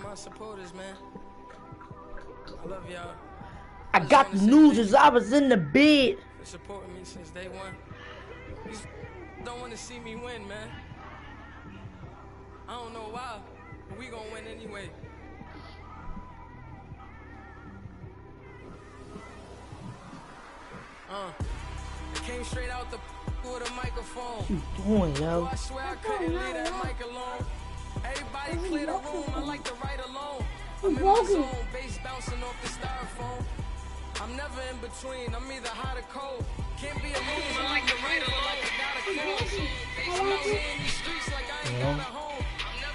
my supporters, man. I love y'all. I got the news as I was in the bed. For supporting me since day one. These don't want to see me win, man. I don't know why, but we gonna win anyway. Came straight out the with a microphone. What you doing, yo? I swear I couldn't leave that mic alone. Everybody clear the room, I like to write alone. I'm in my zone, bass bouncing off the styrofoam. I'm never in between, I'm either hot or cold. Can't be alone, I like to write alone like I got a cold. I'm out here in these streets like I ain't got a home.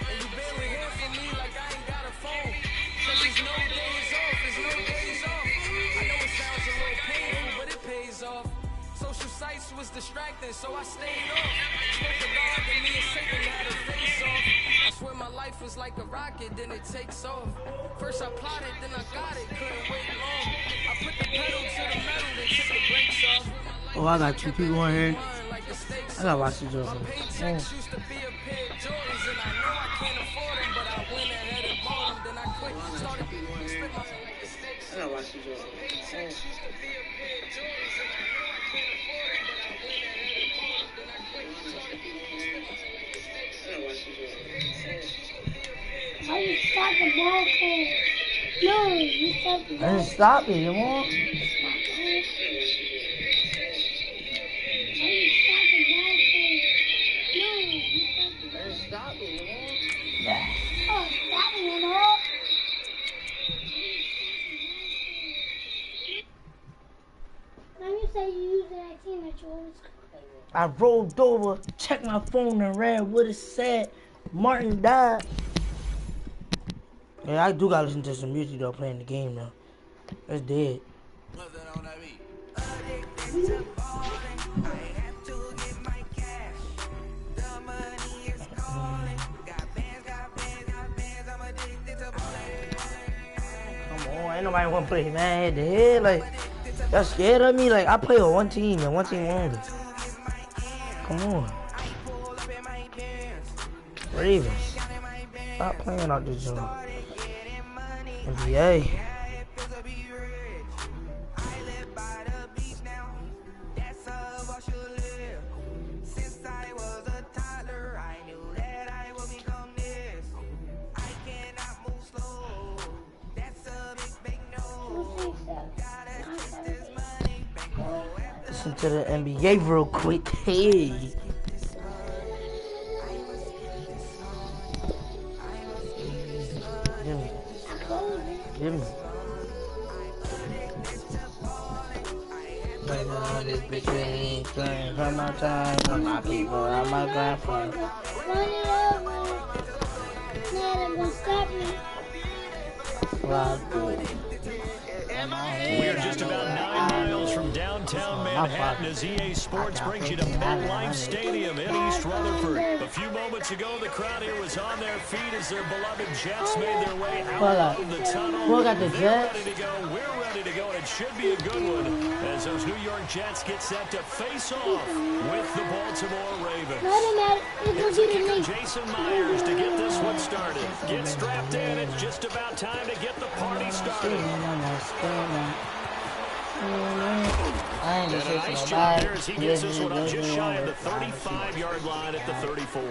And you barely hear from me like I ain't got a phone. Cause there's no days off, there's no days off. I know it sounds a little painful, but it pays off. Social sites was distracting, so I stayed off. Spoke to God and me and Satan had a face off. I swear my life was like a rocket, then it takes off. First I plotted, then I got it, couldn't wait long. I put the pedal to the metal, then took the brakes off. Oh, I got two people on here. I gotta watch this video. Paychecks used to be a pair of Jordans, and I know I can't afford them, but I went ahead and bought them. Then I quit, started spit my like the stakes. I gotta watch this video. Paychecks used to be a pair of Jordans, and I know I can't afford them, but I went ahead and bought them. Then I quit, started spit my like the stakes. I gotta watch this video. How you stop the ball for? No, you stop the ball. I didn't stop it, you want? How you stop the ball for? No, you stop the ball. I didn't stop it, you want? Yeah. Oh, stop it, you know? Now you say you use that team that you always play with. I rolled over, checked my phone, and read what it said. Martin died. Yeah, I do gotta listen to some music though, playing the game though. It's dead. Come on, ain't nobody wanna play man head to head. Like, y'all scared of me? Like, I play with one team and one team only. Come on. Ravens. Stop playing out this joint. NBA. Listen to the NBA real quick. Hey. Give me. Right now, this bitch ain't playing for my time, for my people, I'm my grandfather. Run it over. Not gonna stop me. We are just about 9 miles from downtown Manhattan as EA Sports brings you to MetLife Stadium in East Rutherford. A few moments ago, the crowd here was on their feet as their beloved Jets made their way out of the tunnel. Who got the Jets? Ready to go. We're ready to go, and it should be a good one as those New York Jets get set to face off with the Baltimore Ravens. Here's the kicker, Jason Myers, to get this one started. Get strapped in. It's just about time to get the party started. And a nice job there as he gets this one up just shy of the 35-yard line at the 34.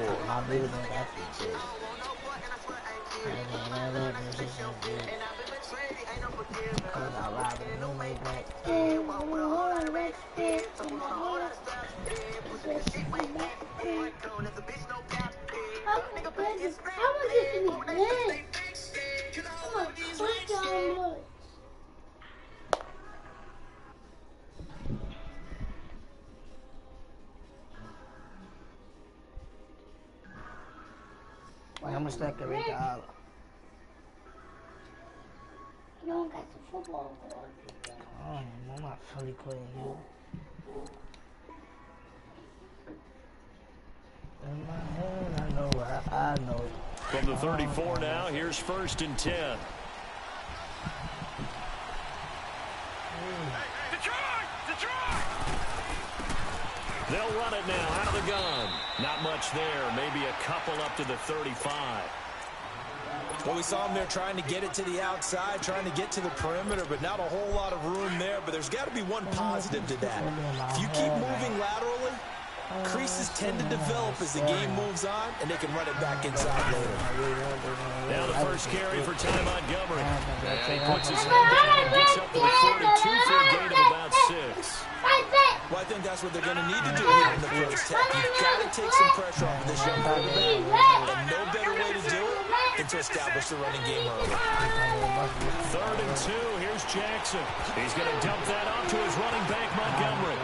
Wait, how much that can rate the dollar? You don't got the football. Oh, I'm not fully quitting you. In my head, I know what I know. From the 34 now, here's 1st and 10. They'll run it now out of the gun. Not much there. Maybe a couple up to the 35. Well, we saw him there trying to get it to the outside, trying to get to the perimeter, but not a whole lot of room there. But there's got to be one positive to that. If you keep moving laterally, creases tend to develop as the game moves on, and they can run it back inside later. Now the first carry for Ty Montgomery. And he puts his head down and gets up to the 42 for a gain of about 6. Well, I think that's what they're going to need to do here in the first half. You've got to take some pressure off of this young quarterback, and no better way to do it than to establish the running game early. 3rd and 2. Here's Jackson. He's going to dump that off to his running back, Montgomery.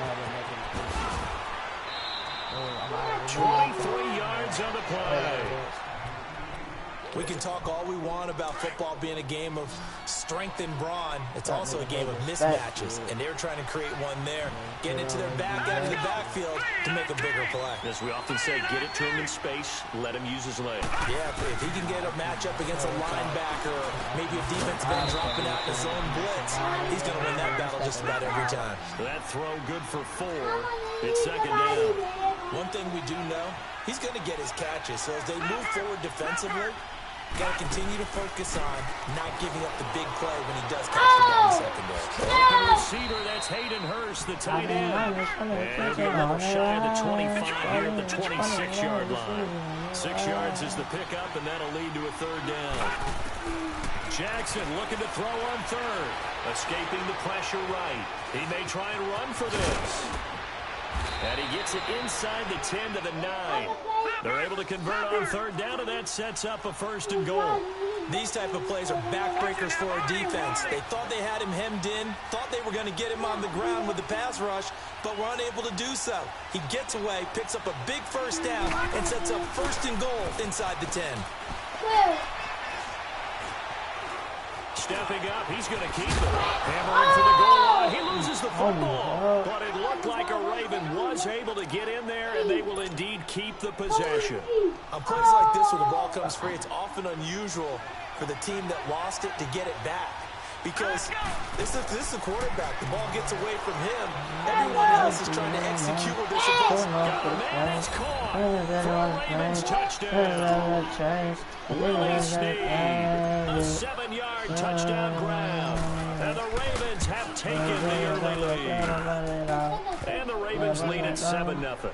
23 yards on the play. We can talk all we want about football being a game of strength and brawn. It's also a game of mismatches, and they're trying to create one there, getting it to their back out of the backfield to make a bigger play. As we often say, get it to him in space, let him use his legs. Yeah, if he can get a matchup against a linebacker, or maybe a defensive end dropping out in his own blitz, he's going to win that battle just about every time. That throw good for 4. It's 2nd down. One thing we do know, he's going to get his catches. So as they move forward defensively, got to continue to focus on not giving up the big play when he does catch the ball in the secondary. Open receiver, that's Hayden Hurst, the tight end. And he'll be a little shy of the 25 here at the 26-yard line. 6 yards is the pickup, and that'll lead to a 3rd down. Jackson looking to throw on 3rd. Escaping the pressure right. He may try and run for this. And he gets it inside the 10 to the 9. They're able to convert on 3rd down, and that sets up a 1st and goal. These type of plays are backbreakers for our defense. They thought they had him hemmed in, thought they were going to get him on the ground with the pass rush, but were unable to do so. He gets away, picks up a big 1st down, and sets up 1st and goal inside the 10. Stepping up, he's going to keep it. Hammering for the goal line. He loses the football. But it looked like a Raven was able to get in there, and they will indeed keep the possession. On plays like this where the ball comes free, it's often unusual for the team that lost it to get it back. Because this is the quarterback. The ball gets away from him. Everyone else is trying to execute what they're supposed to. Got a man, it's caught for a Ravens touchdown. Willie Snead, a 7-yard touchdown grab. And the Ravens have taken the early lead. And the Ravens lead at 7-0.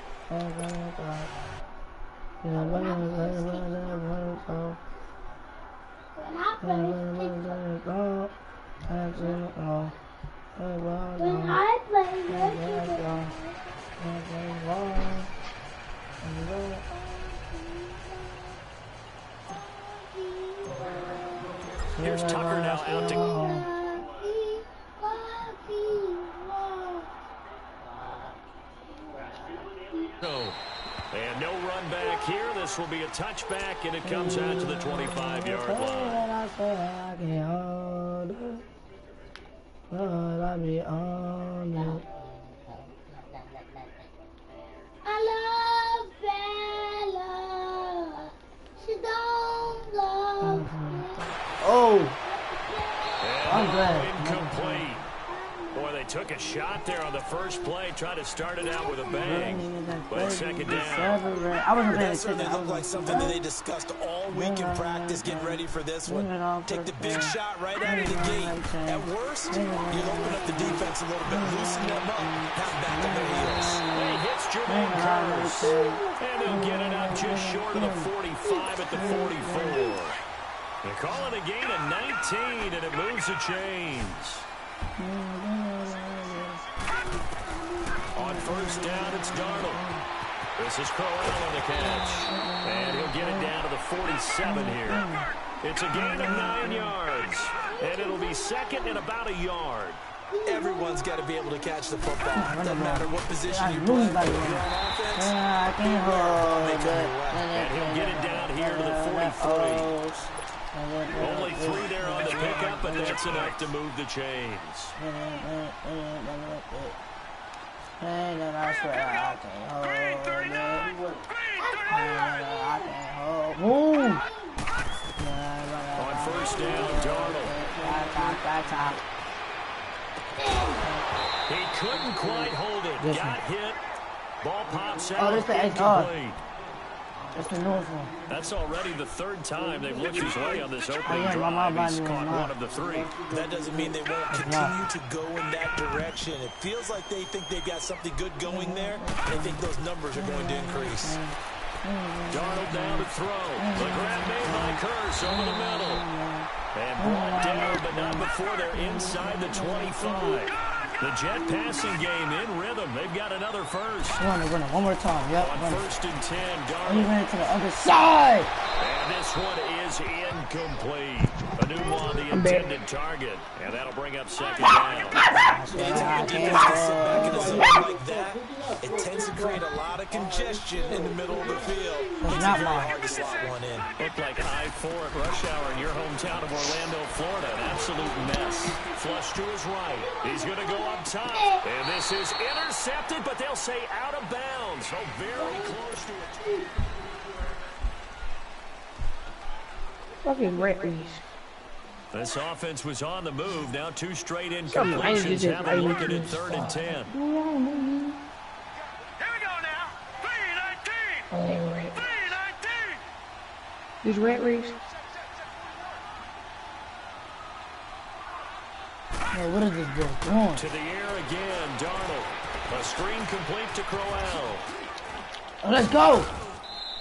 When I play, Here's Tucker now out to go. And no run back here. This will be a touchback, and it comes out to the 25-yard line. I love Bella. She don't love me. Oh, And I'm glad. Incomplete. Boy, they took a shot there on the first play, tried to start it out with a bang. But 2nd down. I wasn't paying That certainly attention. looked like something that they discussed all week in practice, getting ready for this one. Take the big shot right out of the gate. At worst, you open up the defense a little bit, loosen them up, have back on their heels. He hits Jermaine Curse. And he'll get it up just short of the 45 at the 44. They call it a gain of 19, and it moves the chains. On 1st down, it's Darnold. This is Crowell on the catch. And he'll get it down to the 47 here. It's a gain of 9 yards. And it'll be 2nd and about a yard. Everyone's got to be able to catch the football. Doesn't matter what position you play. If you're on offense, And he'll get it down here to the 43. Only 3 there on the pickup, but that's enough to move the chains. And then I swear I can't hold it. I can't hold it. On 1st down, Darnold. He couldn't quite hold it. Got hit. Ball pops out. Oh, this is the Incomplete. That's the newest one. That's already the third time they've looked his way on this opening drive. He's caught one of the three. That doesn't mean they won't continue to go in that direction. It feels like they think they've got something good going there. They think those numbers are going to increase. Darnold down to throw. The grab made by Curse over the middle. And brought down, but not before they're inside the 25. The Jet passing game in rhythm. They've got another first. Run it one more time. Yep. On first and 10, Darnold. He ran to the other side. And this one is incomplete. Anuma, the intended target. And that'll bring up second down. Anytime defense can sit back in a zone like that, it tends to create a lot of congestion in the middle of the field. It's very hard to slot one in. Looked like I-4 at rush hour in your hometown of Orlando, Florida. An absolute mess. Flush to his right. He's going to go up top. And this is intercepted, but they'll say out of bounds. So very close to it. Fucking referees. This offense was on the move. Now two straight incompletions. Have a look at it, 3rd and 10. Here we go now. 3-19. Oh, they were right. 3-19. These referees. Hey, what is this dude doing? To the air again, Darnold. A screen complete to Crowell. Oh, let's go.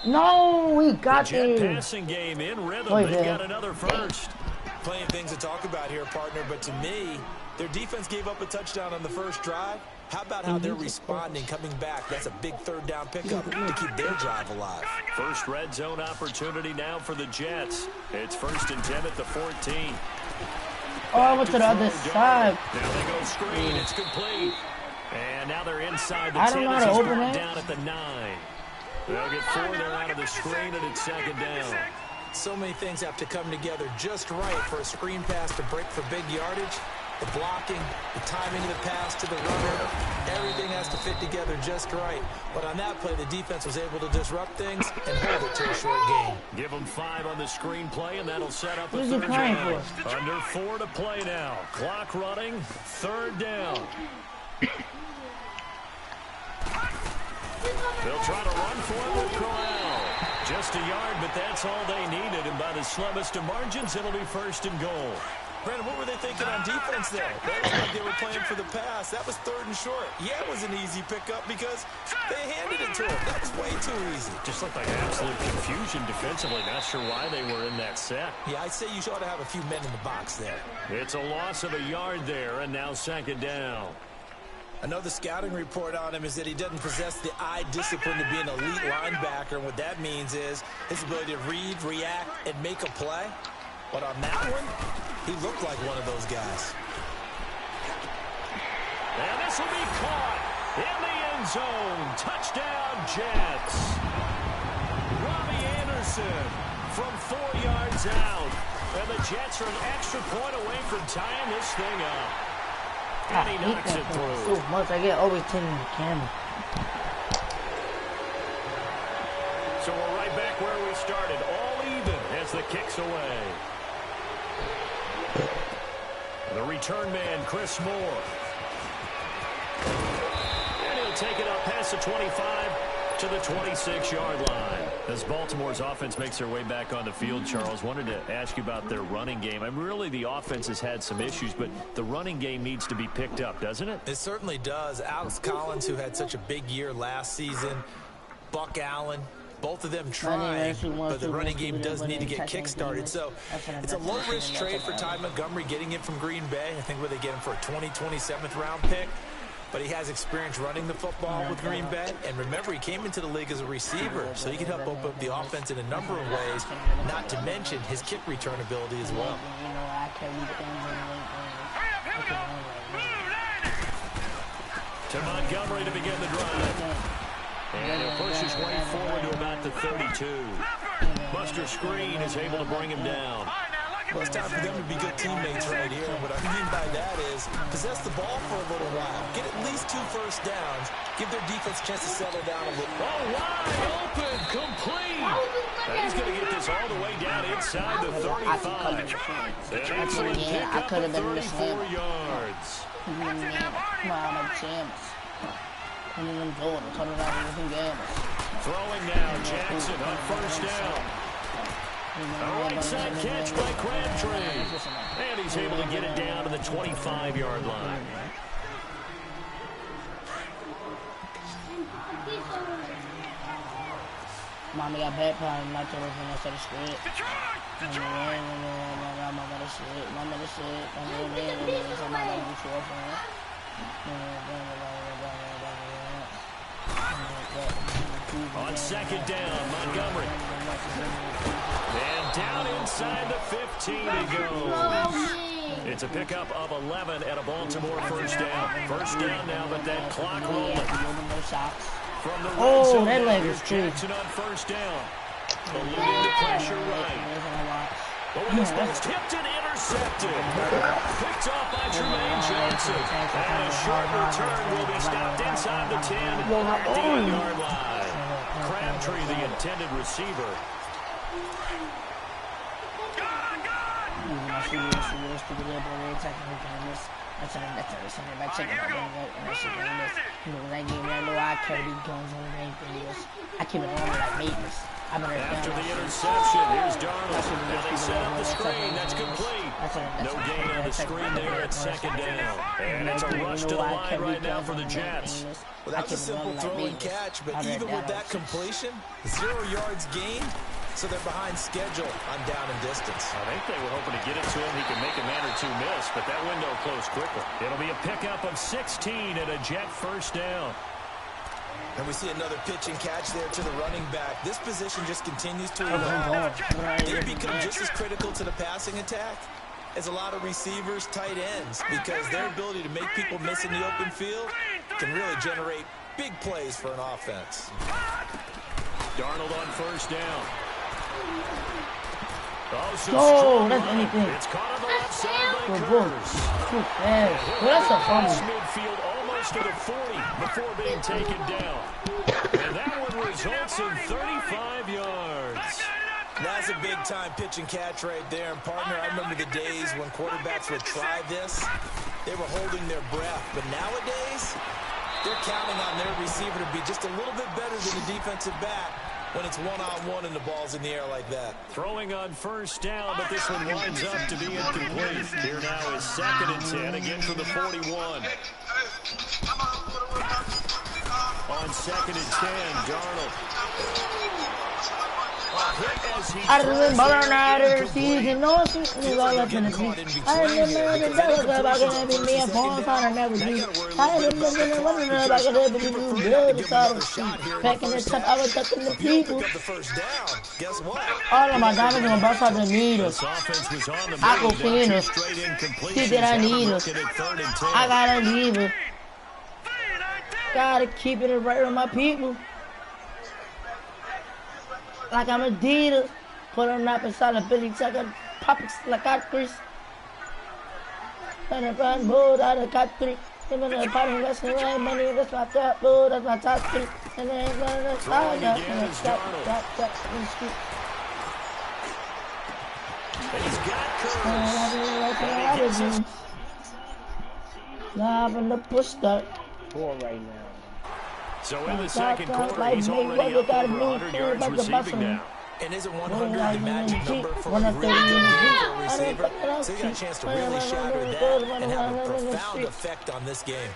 No, we got the Jet him. passing game in rhythm. They've got another first. Plenty of things to talk about here, partner, but to me, their defense gave up a touchdown on the first drive. How about how they're responding, coming back? That's a big 3rd down pickup to keep their drive alive. First red zone opportunity now for the Jets. It's 1st and 10 at the 14. Oh, I went to the other side. Now they go screen. It's complete. And now they're inside the 10. I don't know how to open it. Down at the 9. They'll get 4 there out of the screen, and it's 2nd down. So many things have to come together just right for a screen pass to break for big yardage. The blocking, the timing of the pass to the runner, everything has to fit together just right. But on that play, the defense was able to disrupt things and hold it to a short game. Give them 5 on the screen play, and that'll set up a 3rd down. Under 4 to play now. Clock running, 3rd down. They'll try to run for it with Crowell. Just a yard, but that's all they needed. And by the slimmest of margins, it'll be 1st and goal. Brandon, what were they thinking on defense there? They looked like they were playing for the pass. That was 3rd and short. Yeah, it was an easy pickup because they handed it to him. That was way too easy. Just looked like absolute confusion defensively. Not sure why they were in that set. Yeah, I'd say you ought to have a few men in the box there. It's a loss of a yard there, and now 2nd down. Another scouting report on him is that he doesn't possess the eye discipline to be an elite linebacker. And what that means is his ability to read, react, and make a play. But on that one, he looked like one of those guys. And this will be caught in the end zone. Touchdown, Jets. Robbie Anderson from 4 yards out. And the Jets are an extra point away from tying this thing up. And he knocks it through. So much, I get always taking the camera. So we're right back where we started. All even as the kick's away. The return man, Chris Moore. And he'll take it up past the 25 to the 26-yard line. As Baltimore's offense makes their way back on the field, Charles, wanted to ask you about their running game. I mean, really, the offense has had some issues, but the running game needs to be picked up, doesn't it? It certainly does. Alex Collins, who had such a big year last season, Buck Allen, both of them trying, but the running game does need to get kick-started. So it's a low-risk trade for Ty Montgomery getting him from Green Bay. I think where they get him for a 27th round pick. But he has experience running the football with Green Bay. And remember, he came into the league as a receiver, so he can help open up the offense in a number of ways, not to mention his kick return ability as well. To Montgomery to begin the drive. And he'll push his way forward to about the 32. Buster Screen is able to bring him down. Well, it's time for them to be good teammates right here. What I mean by that is possess the ball for a little while. Get at least 2 first downs. Give their defense a chance to settle down a little. Oh, wide open, complete. He's going to get this all the way down inside the 35. An excellent pickup of 34 yards. Throwing now, Jackson on first down. A right side catch by Crabtree. And he's able to get it down to the 25-yard line. Mommy got bad problem, not to work on that side of squid. On second down, Montgomery. And down inside the 15 he goes. It's a pickup of 11 at a Baltimore first down. First down now, but that clock rolling. From the red zone, that leg is Jackson on first down. Alluding to pressure right. Almost tipped and intercepted. Picked off by Tremaine Johnson. And a short return will be stopped inside the 10 at the 8-yard line. Crabtree, the intended receiver. I keep it on like maintenance. After the interception, here's Darnold. Now they set up the screen. That's complete. No gain on the screen there at second down. And it's a rush to the line right now for the Jets. Well, that's a simple throw and catch, but even with that completion, 0 yards gained, so they're behind schedule on down and distance. I think they were hoping to get it to him. He could make a man or two miss, but that window closed quickly. It'll be a pickup of 16 and a Jet first down. And we see another pitch and catch there to the running back. This position just continues to evolve. They become just as critical to the passing attack as a lot of receivers, tight ends, because their ability to make people miss in the open field can really generate big plays for an offense. Darnold on first down. Oh, that's anything. It's caught on the left side by Curtis. Well, that's a fumble. Midfield almost to the 40 before being taken down. And that one results in 35 yards. That's a big-time pitch and catch right there. And, partner, I remember the days when quarterbacks would try this. They were holding their breath. But nowadays, they're counting on their receiver to be just a little bit better than the defensive back when it's one-on-one and the ball's in the air like that. Throwing on first down, but this one winds up to be incomplete. Here now is 2nd and 10, again from the 41. On 2nd and 10, Darnold. I remember another season, no season all up in the beach. I remember the devil about gonna be me and Paul on and never do. I remember one about gonna be you build the side. Back in the top, I was touching the people. All of my diamonds gonna bust out the needles. I go clean see that I need her. I gotta leave her. Gotta keep it right with my people. Like I'm Adidas, put on up inside a Billy Tucker, popping like I Chris. And if I'm bold, I got 3. Even the party wrestling, money, that's my top, bold, that's my top 3. And then I'm going to stop. He's got Curtis. Now I'm in the push start. 4 right now. So in the second quarter, he's already up over 100 yards receiving now. And isn't 100 the magic number for a really good receiver? So you got a chance to really shatter that and have a profound effect on this game.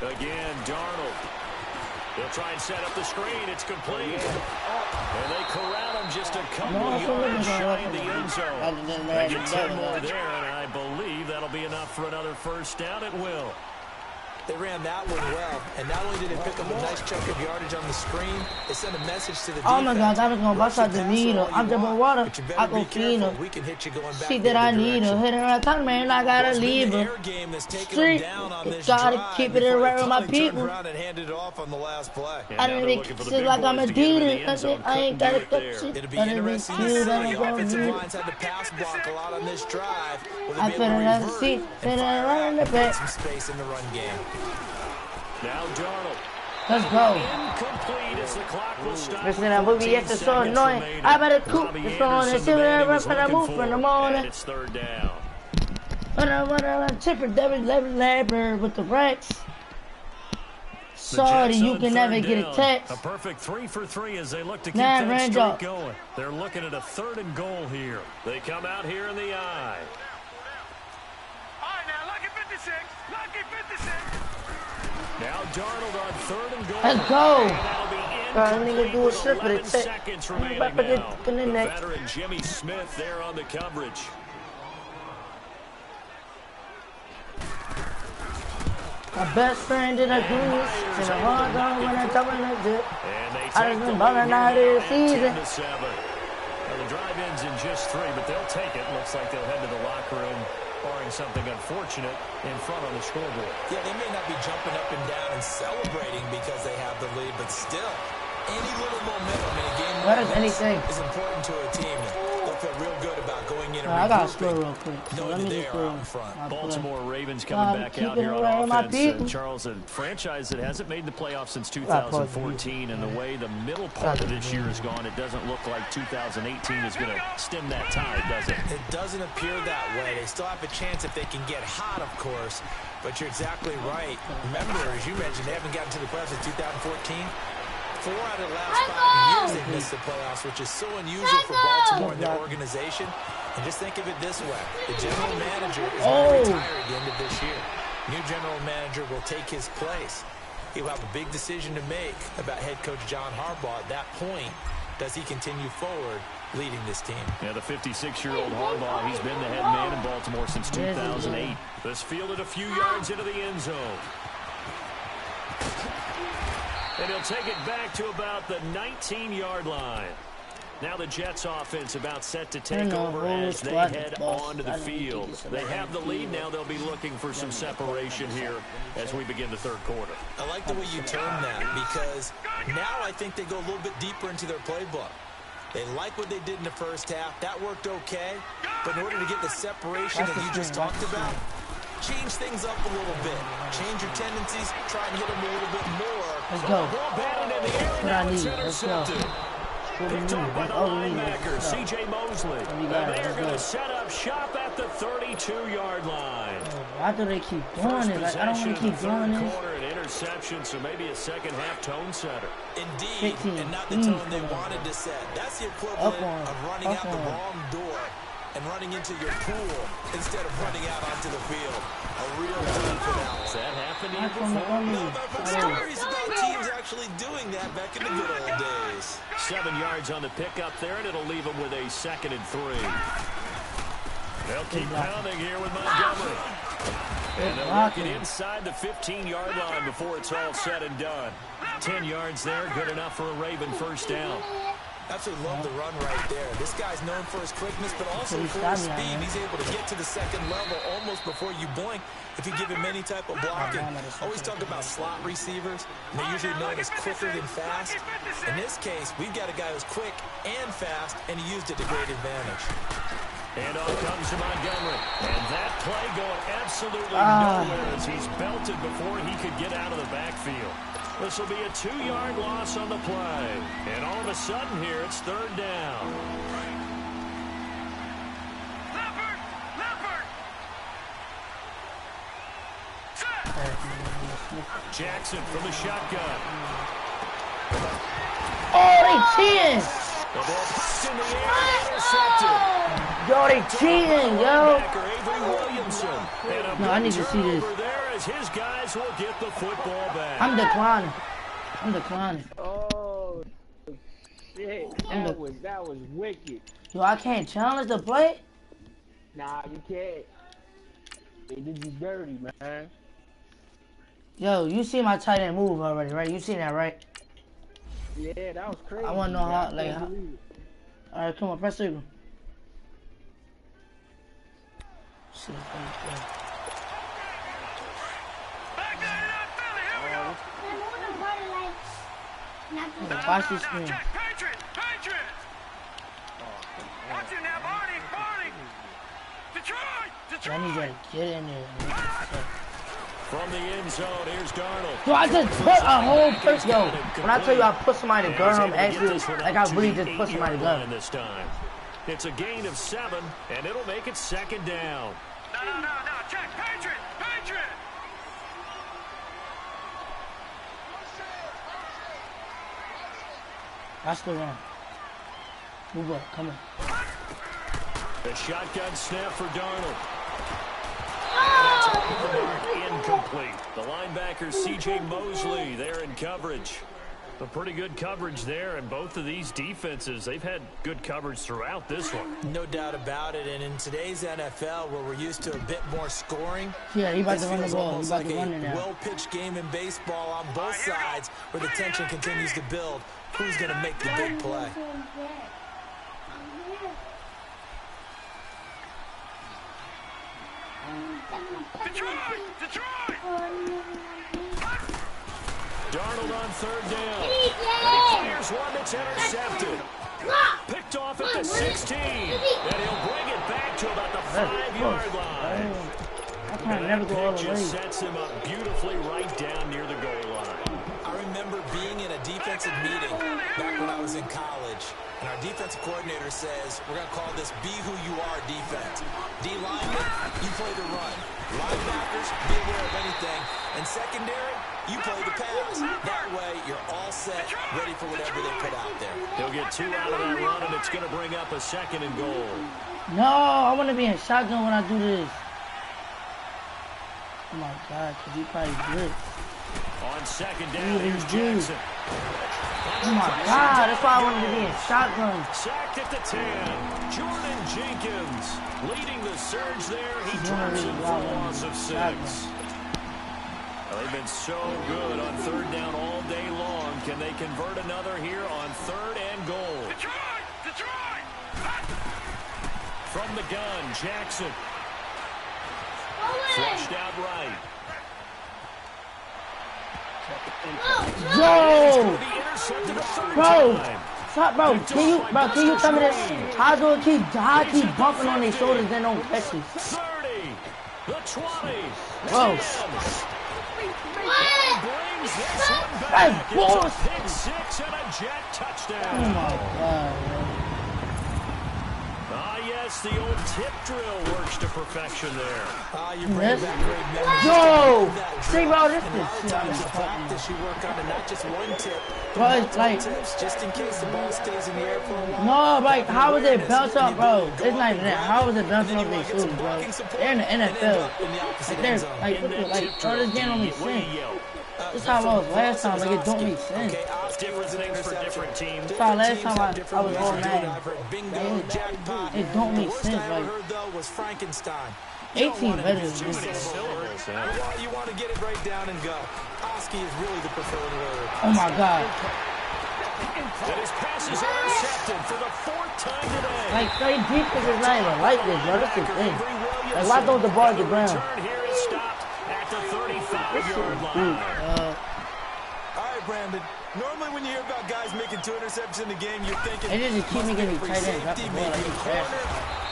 Again, Darnold. They'll try and set up the screen. It's complete. And they corral him just a couple of yards shy of the end zone. They get 10 more there, and I believe that'll be enough for another first down. It will. They ran that one well, and not only did they pick up a nice chunk of yardage on the screen, they sent a message to the defense. Oh my God, I was gonna bust out the needle. I'm jumping water. I go clean her. We can hit you going back. See that I need her. Hit her at time, man. I gotta leave her. Street. Gotta keep it right with my people. And handed it off on the last play. I didn't make it like I'm Adidas. I ain't gotta cut shit. It'll be interesting to see. The offensive lines had to pass block a lot on this drive. I put another seat. Then I run in the back. Some space in the run game. Now Darnold. Let's go. Incomplete as the clock will stop. Listen, that movie yesterday so annoying. I better coop this on and see when I run when I move in the morning. It's 3rd down. When I tipper, David Labor with the Rex. Sorry, you can never get a text. A perfect 3 for 3 as they look to keep Nah, that Randolph. streak going. They're looking at a 3rd and goal here. They come out here in the eye. All right, now, lucky 56. Lucky 56. Now Darnold on 3rd and goal. Let's go. And that'll be Nigga do a strip of the 11 tech. seconds I'm remaining about to now. get in The the neck. veteran Jimmy Smith there on the coverage. My best friend in a goose, in a hard dog when I'm coming like this. And they I take just the been balling out this lead here season. at 10-7. Now the drive ends in just 3, but they'll take it. Looks like they'll head to the locker room, barring something unfortunate in front on the scoreboard. Yeah, they may not be jumping up and down and celebrating because they have the lead, but still, any little momentum in a game What like is anything? this is important to a team. They'll feel real good about going in and I gotta score regrouping, real quick. So knowing let me that they just are score out in front. my play. Baltimore Ravens coming back out keeping here it right on with my offense. people. Charles, a franchise that hasn't made the playoffs since Got 2014, and the way the middle part of this year has gone, it doesn't look like 2018 is going to stem that tide, does it? It doesn't appear that way. They still have a chance if they can get hot, of course, but you're exactly right. Remember, as you mentioned, they haven't gotten to the playoffs since 2014. 4 out of the last 5 years they've missed the playoffs, which is so unusual for Baltimore and their organization. And just think of it this way. The general manager is going to retire at the end of this year. New general manager will take his place. He will have a big decision to make about head coach John Harbaugh. At that point, does he continue forward leading this team? Yeah, the 56-year-old Harbaugh, he's been the head man in Baltimore since 2008. This fielded a few yards into the end zone. And he'll take it back to about the 19-yard line. Now the Jets offense about set to take over as they head onto the field. They have the lead now. They'll be looking for some separation here as we begin the 3rd quarter. I like the way you term that because now I think they go a little bit deeper into their playbook. They like what they did in the first half. That worked okay. But in order to get the separation that you just talked about, change things up a little bit. Change your tendencies. Try and hit them a little bit more. Let's go. Ball batted in the air. What I need. Let's go. Picked up by the linebacker, C.J. Mosley. And they're going to set up shop at the 32-yard line. Why do they keep doing it? Like, I don't want to keep doing this. Quarter, an interception, so maybe a second-half tone setter. Indeed, and not the tone they wanted to set. That's the equivalent of running out the wrong door and running into your pool instead of running out onto the field. A real tone for that one. Has that happened to you before? No, but I've heard stories about teams actually doing that back in the good old days. 7 yards on the pickup there, and it'll leave them with a 2nd and 3. They'll keep pounding here with Montgomery. And they'll work it inside the 15-yard line before it's all said and done. 10 yards there, good enough for a Raven first down. Absolutely love the run right there. This guy's known for his quickness, but also for his speed. He's able to get to the 2nd level almost before you blink if you give him any type of blocking. Always talk about slot receivers, and they're usually known as quicker than fast. In this case, we've got a guy who's quick and fast, and he used it to great advantage. And on comes to Montgomery. And that play going absolutely nowhere as he's belted before he could get out of the backfield. This will be a 2-yard loss on the play. And all of a sudden here, it's 3rd down. Jackson from the shotgun. Oh, they cheating! The ball popped in the air, intercepted. Yo, they cheating, yo! Avery Williamson. No, I need to see this. Over there as his guys will get the football back. I'm declining. I'm declining. Oh, shit. That was wicked. Yo, I can't challenge the play? Nah, you can't. They did you dirty, man. Yo, you see my tight end move already, right? You seen that, right? Yeah, that was crazy. I want to know how, like, how. Alright, come on, press circle. See, watch this screen. I need you to get in there. From the end zone, here's Darnold. Yo, I just put a whole person. Yo, when I tell you I put somebody to guard him, actually, like I really just put somebody to guard him. This time, it's a gain of 7, and it'll make it 2nd down. No, check, Patriot. That's the run. Move up, come on. The shotgun snap for Darnold. Oh! Incomplete. The linebacker, C.J. Mosley, there in coverage. A pretty good coverage there, and both of these defenses, they've had good coverage throughout this one. No doubt about it, and in today's NFL, where we're used to a bit more scoring, Yeah, he about this to run the feels ball. He almost about like to run it a now. well-pitched game in baseball on both sides, where the tension continues to build. Who's going to make the big play? Darnold on third down. And he fires one that's intercepted. Picked off at the 16. And he'll bring it back to about the 5-yard line. I can't never go all the way. Just sets him up beautifully right down near the goal line. I remember being in a defensive meeting back when I was in college, and our defensive coordinator says, we're going to call this Be Who You Are defense. D-lineman, you play the run. Linebackers, be aware of anything. And secondary, you play the pass. That way, you're all set, ready for whatever they put out there. He'll get 2 out of that run, and it's going to bring up a 2nd and goal. No, I want to be in shotgun when I do this. Oh my God, because he probably blitz. On 2nd down, here's Jackson. Oh my God, that's why I wanted to be in shotgun. Sacked at the 10. Jordan Jenkins leading the surge there. He drops it for a loss of 6. Well, they've been so good on 3rd down all day long. Can they convert another here on 3rd and goal? From the gun, Jackson. Flushed out right. Yo! Bro! Stop, bro. Can you tell me this? How do it keep bumping on their shoulders and don't catch it? 30. The 20. Bro. That's bullshit. Pick 6 and a jet touchdown. Oh my God, man. Ah, yes, the old tip drill works to perfection there. You bring back great memories. Yo! See, bro, this And a lot of is times in practice, you work on it, not just one tip, Bro, but it's like, tips, just in case the ball stays in the air for a while. no, like, how is it bounce up, bro? It's not even that. How is it bouncing off their shoes, bro? They're in the NFL. Like, they're, like, bro, this game don't make sense. This is how I was last time. Like, it don't make sense. Different things for different teams. This is how last time I was all mad. It don't make sense, like, was Frankenstein. 18 better than this. You want to get it right down and go. Oski is really the preferred word. Oh my God. And his pass is intercepted for the 4th time today. Like, they defense is not even like this, bro. That's the thing. Like, why don't the ball at the ground? Turn here is stopped at the 35-yard line. All right, Brandon. Normally when you hear about guys making 2 interceptions in the game, you're thinking, They just keep me getting tight ends. That's safety, the ball. maybe Like, a he's corner. trash.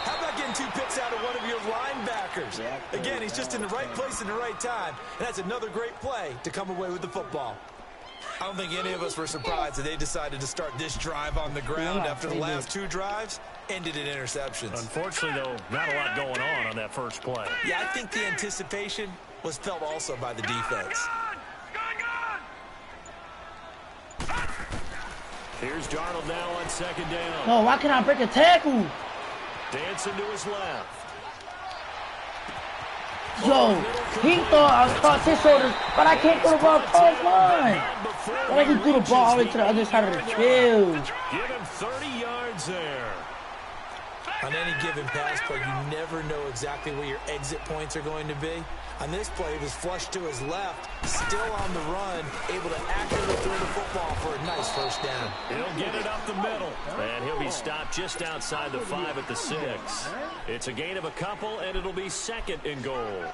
How about getting 2 picks out of one of your linebackers? Again, he's just in the right place at the right time. And that's another great play to come away with the football. I don't think any of us were surprised that they decided to start this drive on the ground after the last 2 drives ended in interceptions. Unfortunately, though, not a lot going on that first play. Yeah, I think the anticipation was felt also by the defense. Here's Darnold now on 2nd down. No, why can't I break a tackle? Dancing to his left. Yo, he thought I was caught his shoulders, but I can't throw the ball across line. Like, he threw the ball all the way to the other side of the field. Give him 30 yards there. On any given pass play, you never know exactly where your exit points are going to be. On this play, he was flushed to his left, still on the run, able to accurately throw the football for a nice first down. He'll get it up the middle, and he'll be stopped just outside the 5 at the 6. It's a gain of a couple, and it'll be 2nd and goal.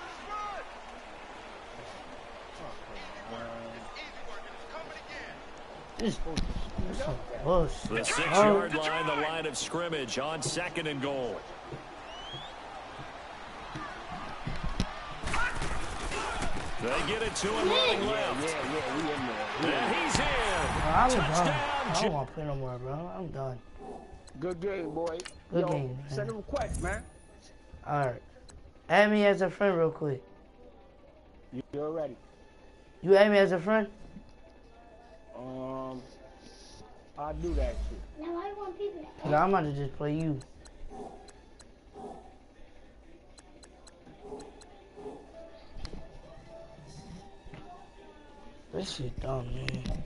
This The bullshit. 6-yard line, the line of scrimmage on 2nd and goal. They get it to him running left. And he's in. I'm done. I don't want to play no more, bro. I'm done. Good game, boy. Good game, man. Send a request, man. Alright. Add me as a friend real quick. You're ready. You add me as a friend? I do that shit. Now I want people to Yeah, I'm about to just play you. This shit dumb, man.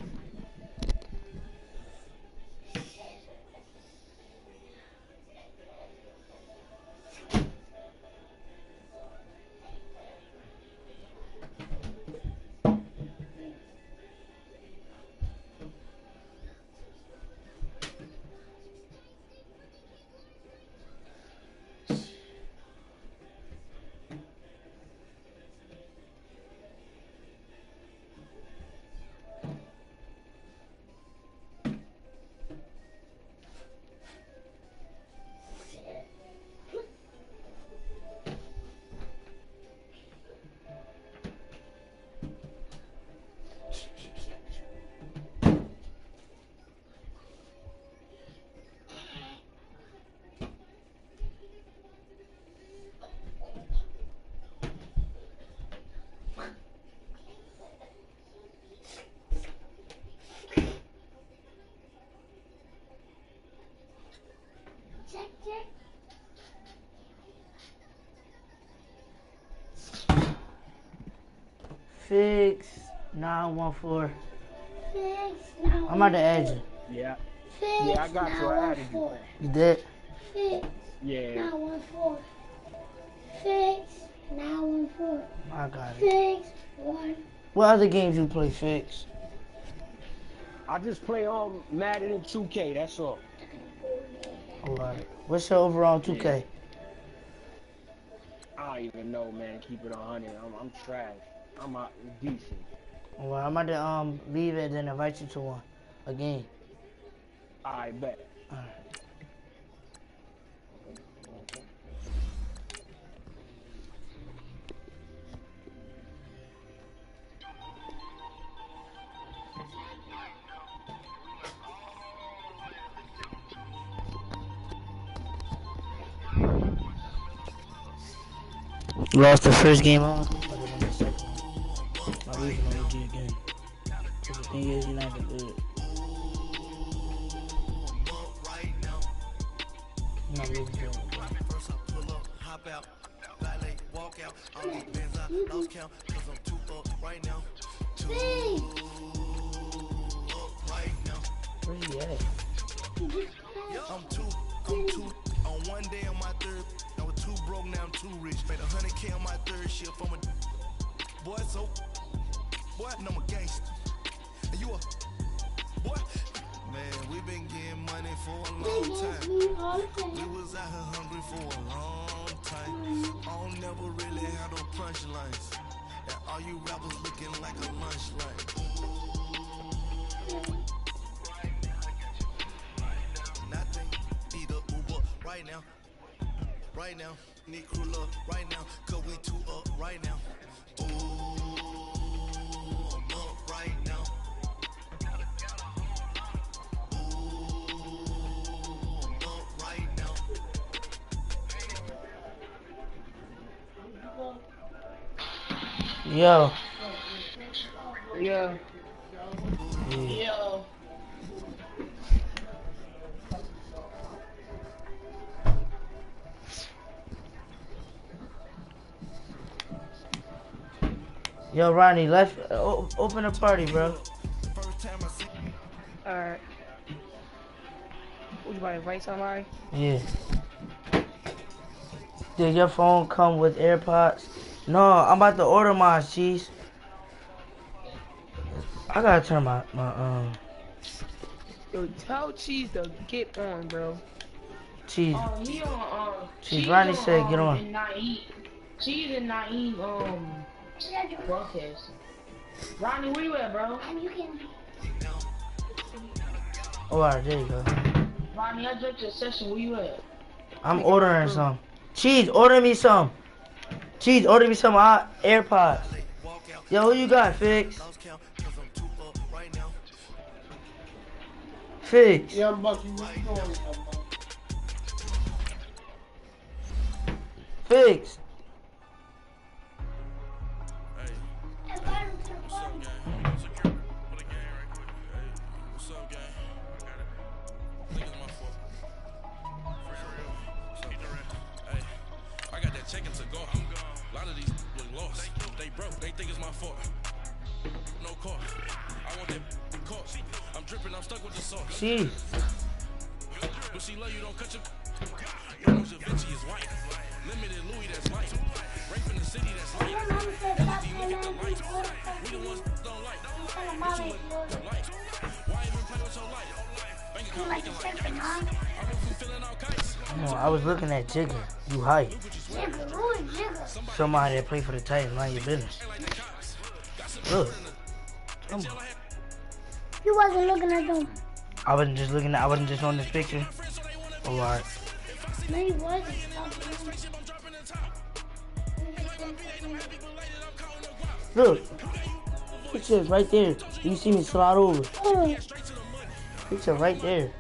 check, check. Fix 914. Fix. Now I'm at the edge. Yeah. Fix. Yeah, I got you. I Now added you. 14. You did? Fix. Yeah. Now 14. Fix. Now 14. I got it. Fix. 1. What other games you play, Fix? I just play on Madden and 2K, that's all. Alright. What's your overall 2K? I don't even know, man. Keep it 100. I'm trash. I'm decent. Alright, I'm about to leave it and then invite you to one. A game. I bet. Alright. Lost the first game on, but I won the second one. My reason on the G again. Cause the thing is, you're not that good. You're not really good. Fix. Where's he at? I'm two. On one day on my third, I was too broke, now I'm too rich. Made 100K on my third shift from a boy, so boy, and I'm a gangster. And you a boy? Man, we been getting money for a long time. We was out here hungry for a long time. I don't never really have no punchlines. And all you rappers looking like a lunch line. Nothing, need a Uber right now. Right now, need crew love right now, cause we two up right now. Ooh, I'm up right now. Ooh, I'm up right now. Yo. Yeah. Yo. Yo, Ronnie, let's open a party, bro. First time I see Alright. Would you want to invite somebody? Yeah. Did your phone come with AirPods? No, I'm about to order mine, cheese. I gotta turn my Yo, tell Cheese to get on, bro. cheese. He on Cheese, Ronnie said get on. And Naeem. Cheese and Naeem broadcast. Ronnie, where you at, bro? You can. Oh, alright, there you go. Ronnie, I jumped your session. Where you at? I'm ordering some. Cheese, order me some. Cheese, order me some AirPods. Yo, who you got, Fix? Fix. Yeah, I'm Bucky. What you doing? Fix. What's up, gang? Put a game right quick. Hey, what's up, gang? I got it. second to go, I'm gone. A lot of these look lost. They broke, they think it's my fault. No car. I want that caught. I'm dripping, I'm stuck with the sauce. Jeez. When she love you, don't cut your. Rose Da Vinci is white. Limited Louis, that's light. Rape in the city, that's light. LED, look at the lights. We the ones don't like. What you look like? Why even play with your light? Bank account making light. I went from feeling all kites. No, I was looking at Jigga. You hype. Jigga, who is Jigga? Somebody that play for the Titans, mind your business. Look. Come on. You wasn't looking at them. I wasn't just looking at, I wasn't just on this picture. Oh, alright. No, you wasn't. Look. Picture is right there. You see me slide over. Picture right there.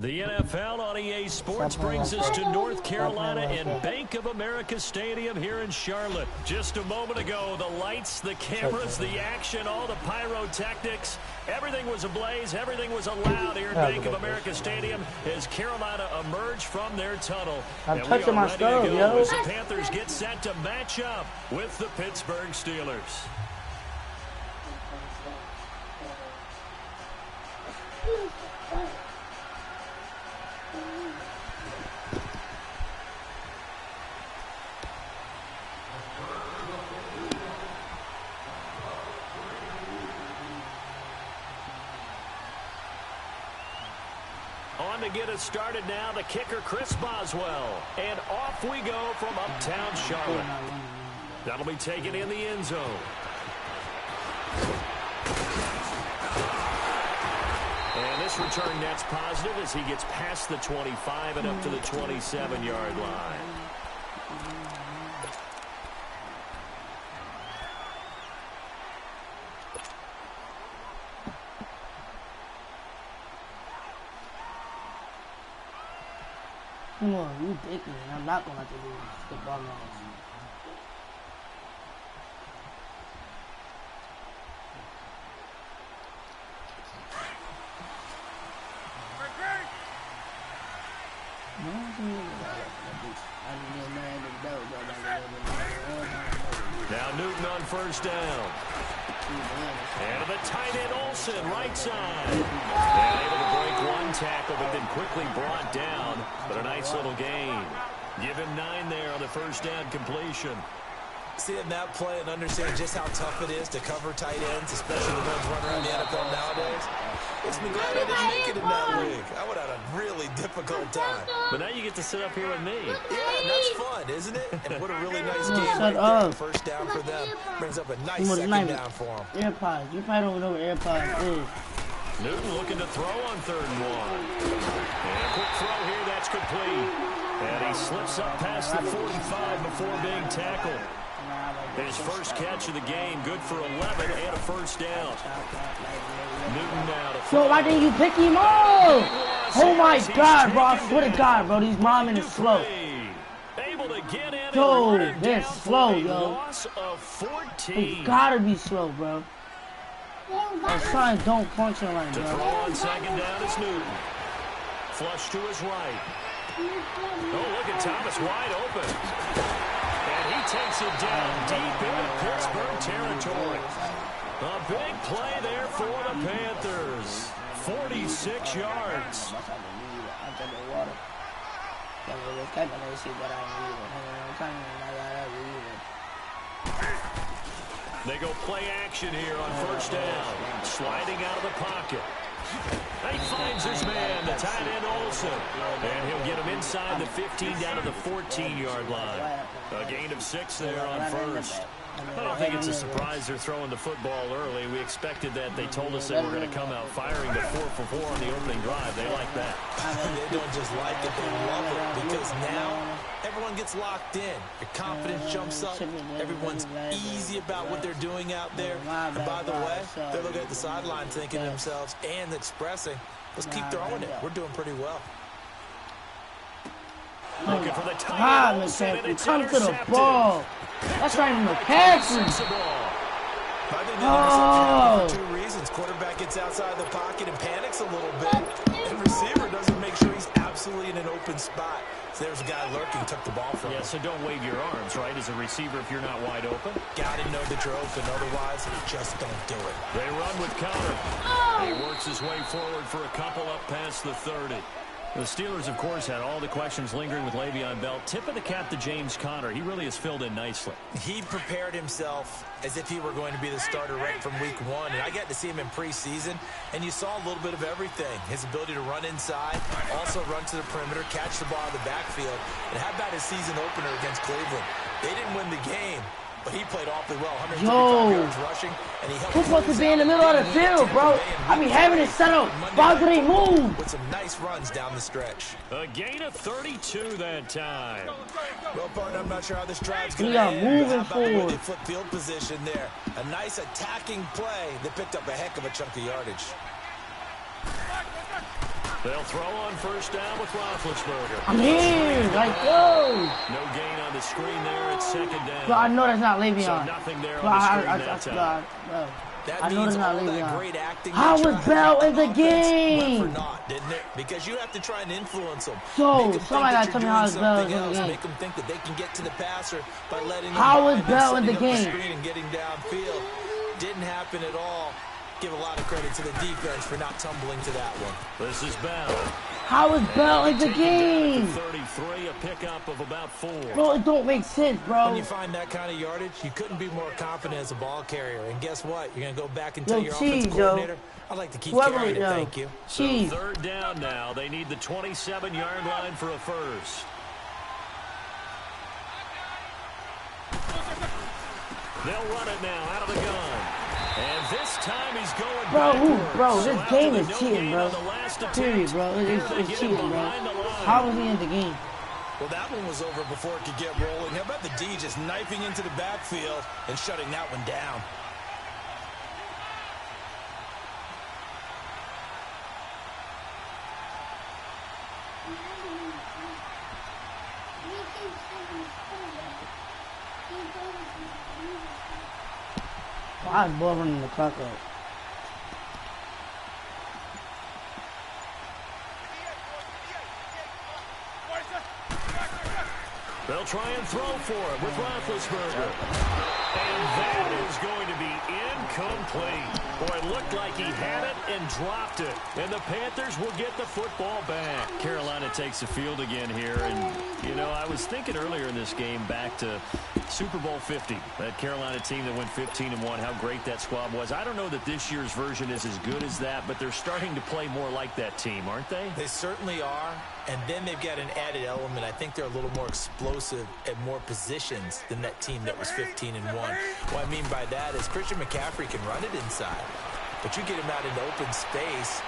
The NFL on EA Sports brings us to North Carolina and Bank of America Stadium here in Charlotte. Just a moment ago, the lights, the cameras, the action, all the pyrotechnics, everything was ablaze, everything was allowed here at Bank of America Stadium as Carolina emerged from their tunnel. I'm and touching my stuff, yo. As the Panthers get set to match up with the Pittsburgh Steelers. On to get us started now, the kicker, Chris Boswell. And off we go from uptown Charlotte. That'll be taken in the end zone. And this return net's positive as he gets past the 25 and up to the 27-yard line. Come on, you dickhead. I'm not going to have to do this. The ball now. Now Newton on first down. And to the tight end Olsen, right side. And able to break one tackle, but then quickly brought down. But a nice little gain. Give him 9 there on the first down completion. Seeing that play and understanding just how tough it is to cover tight ends, especially the ones running around the NFL nowadays, makes me glad I didn't make it in that league. I would have had a really difficult time. But now you get to sit up here with me. Yeah, and that's fun, isn't it? And what a really nice game shut right up. there. First down for them. Brings up a nice second down for them. AirPods. You probably don't know what AirPods is. Newton looking to throw on 3rd and 1. And a quick throw here, that's complete. And he slips up past the 45 before being tackled. His first catch of the game, good for 11 and a first down. Newton now to throw. So why didn't you pick him up? Oh my God, bro! I swear to God, bro, these momming is slow. Able to get in. Yo, they're slow, yo. Loss of 14. It's gotta be slow, bro. Those signs don't function right, To bro. throw on 2nd down is Newton. Flush to his right. Oh, look at Thomas wide open. And he takes it down deep into Pittsburgh territory. A big play there for the Panthers. 46 yards. They go play action here on first down. Sliding out of the pocket. He finds his man, the tight end Olsen. And he'll get him inside the 15 down to the 14-yard line. A gain of 6 there on first. I don't think it's a surprise they're throwing the football early. We expected that. They told us they were going to come out firing the 4 for 4 on the opening drive. They like that. They don't just like it, they love it. Because now everyone gets locked in. Your confidence jumps up. Everyone's easy about what they're doing out there. And by the way, they're looking at the sideline thinking to themselves and expressing, let's keep throwing it. We're doing pretty well. Looking for the tight end. McCaffrey, come to the ball. That's not even McCaffrey. I think they intercept for 2 reasons. Quarterback gets outside the pocket and panics a little bit, and receiver doesn't make sure he's absolutely in an open spot. So there's a guy lurking, took the ball from him. Yeah, so don't wave your arms, right, as a receiver if you're not wide open. Got to know that you're open, otherwise just don't do it. They run with Connor. He works his way forward for a couple up past the 30. The Steelers, of course, had all the questions lingering with Le'Veon Bell. Tip of the cap to James Conner. He really has filled in nicely. He prepared himself as if he were going to be the starter right from week 1. And I got to see him in preseason, and you saw a little bit of everything. His ability to run inside, also run to the perimeter, catch the ball in the backfield. And how about his season opener against Cleveland? They didn't win the game, but he played awfully well. 135 yards rushing, and he helped. Who's supposed to be in the middle of the field, bro? I be having it set up. Why do they move? With some nice runs down the stretch. A gain of 32 that time. Well, partner, I'm not sure how this drive's going We to are end. moving How about the way forward. they flip field position there? A nice attacking play that picked up a heck of a chunk of yardage. They'll throw on first down with Roethlisberger. I'm here. Like, yo. No gain on the screen there. It's second down. Bro, I know that's not So Le'Veon. nothing there Bro, on the screen that time. bro. That I know means that's not all that Le'Veon. great acting How they was tried Bell to in the do on offense game? went for naught, didn't it? Because you have to try and influence them. So, Make them think somebody that gotta tell me you're how doing is Bell something in the else. game. Make them think that they can get to the passer by letting How him is Bell in the setting up game? screen and getting downfield. Didn't happen at all. Give a lot of credit to the defense for not tumbling to that one. This is Bell. How is Bell in the Taken down game? at the 33, a pickup of about 4. Bro, it don't make sense, When bro. you find that kind of yardage, you couldn't be more confident as a ball carrier. And guess what? You're going to go back and tell Yo, your cheese, offensive yo. coordinator, I'd like to keep Whoever, carrying it, yo. thank you. So Jeez. third down now. They need the 27-yard line for a first. They'll run it now out of the gun. And this time he's going backwards. Bro, this So game after is the no cheating, gain bro. on the last attempt, Period, bro. here It's they get him cheating, bro. behind the line. How was he in the game? Well, that one was over before it could get rolling. How about the D just knifing into the backfield and shutting that one down? Why is Ball running the clock up? They'll try and throw for it with Roethlisberger. And that is going to be incomplete. Boy, it looked like he had it and dropped it. And the Panthers will get the football back. Carolina takes the field again here. And, you know, I was thinking earlier in this game back to Super Bowl 50, that Carolina team that went 15-1, how great that squad was. I don't know that this year's version is as good as that, but they're starting to play more like that team, aren't they? They certainly are. And then they've got an added element. I think they're a little more explosive at more positions than that team that was 15-1. What I mean by that is Christian McCaffrey can run it inside, but you get him out into open space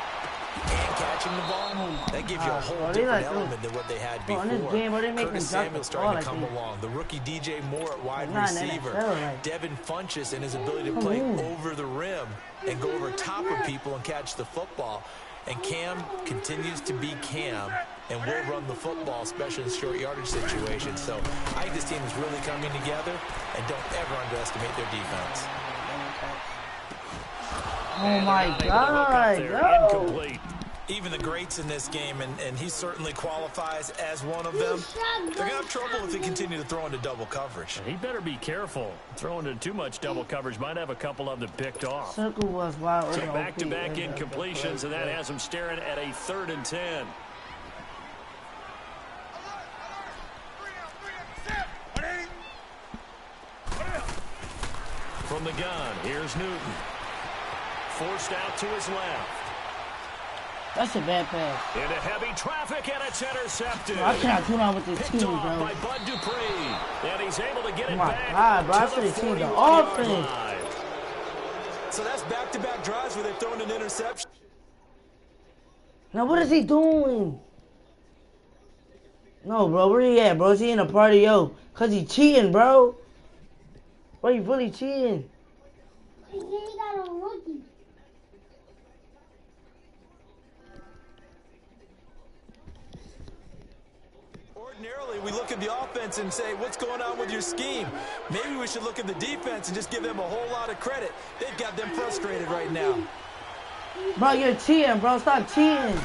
and catching the ball, that gives you a whole different element than what they had before. In this game, they make Curtis Samuel's starting to come along. The rookie DJ Moore at wide receiver. Devin Funchess and his ability to play over the rim and go over top of people and catch the football. And Cam continues to be Cam and will run the football, especially in short yardage situations. So I think this team is really coming together, and don't ever underestimate their defense. Oh my God, Incomplete. Even the greats in this game, and he certainly qualifies as one of them, they're going to have trouble if they continue to throw into double coverage. He better be careful. Throwing into too much double coverage might have a couple of them picked off. Circle was wide open. So back-to-back incompletions, and that has them staring at a 3rd and 10. From the gun, here's Newton. Forced out to his left. That's a bad pass. Into heavy traffic, and it's intercepted. Bro, I cannot tune on with this Picked team, off bro. by Bud Dupree. And he's able to get it My back. God, bro, I to should the have seen the 41-yard offense. line. So that's back-to-back drives where they've thrown an interception. Now, what is he doing? No, bro, where he at, bro? Is he in a party, yo? Because he cheating, bro. Bro, he really cheating. He got a rookie. Ordinarily, we look at the offense and say, what's going on with your scheme? Maybe we should look at the defense and just give them a whole lot of credit. They've got them frustrated right now. Bro, you're cheating, bro. Stop cheating.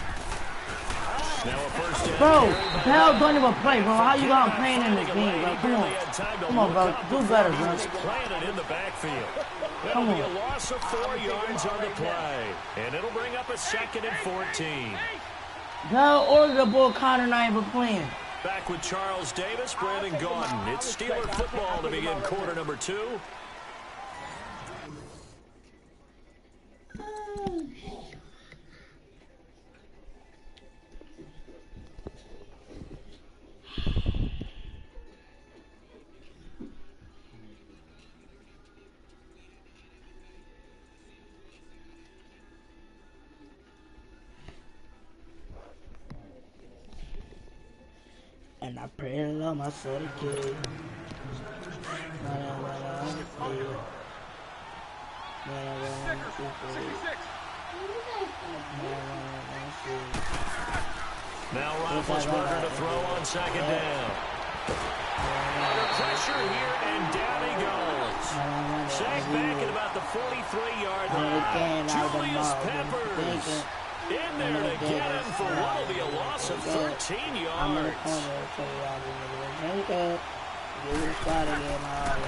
Now a first down. Bro, Bell don't even play, bro. How you got playing in this game, bro? Come on. Come on, bro. Do better, bro. Planted in the backfield. Come That'll be on. a loss of 4 yards on the play. And it'll bring up a 2nd and 14. Bell ordered the ball, Connor not even playing. Back with Charles Davis, Brandon Gaudin. It's Steeler football to begin quarter number 2. And I pray to love my soul to kill. Now Roethlisberger to throw on 2nd down. Under pressure here, and down he goes. Sacked back at about the 43-yard line. Julius Peppers in there to get him for what will be a loss of 13 yards.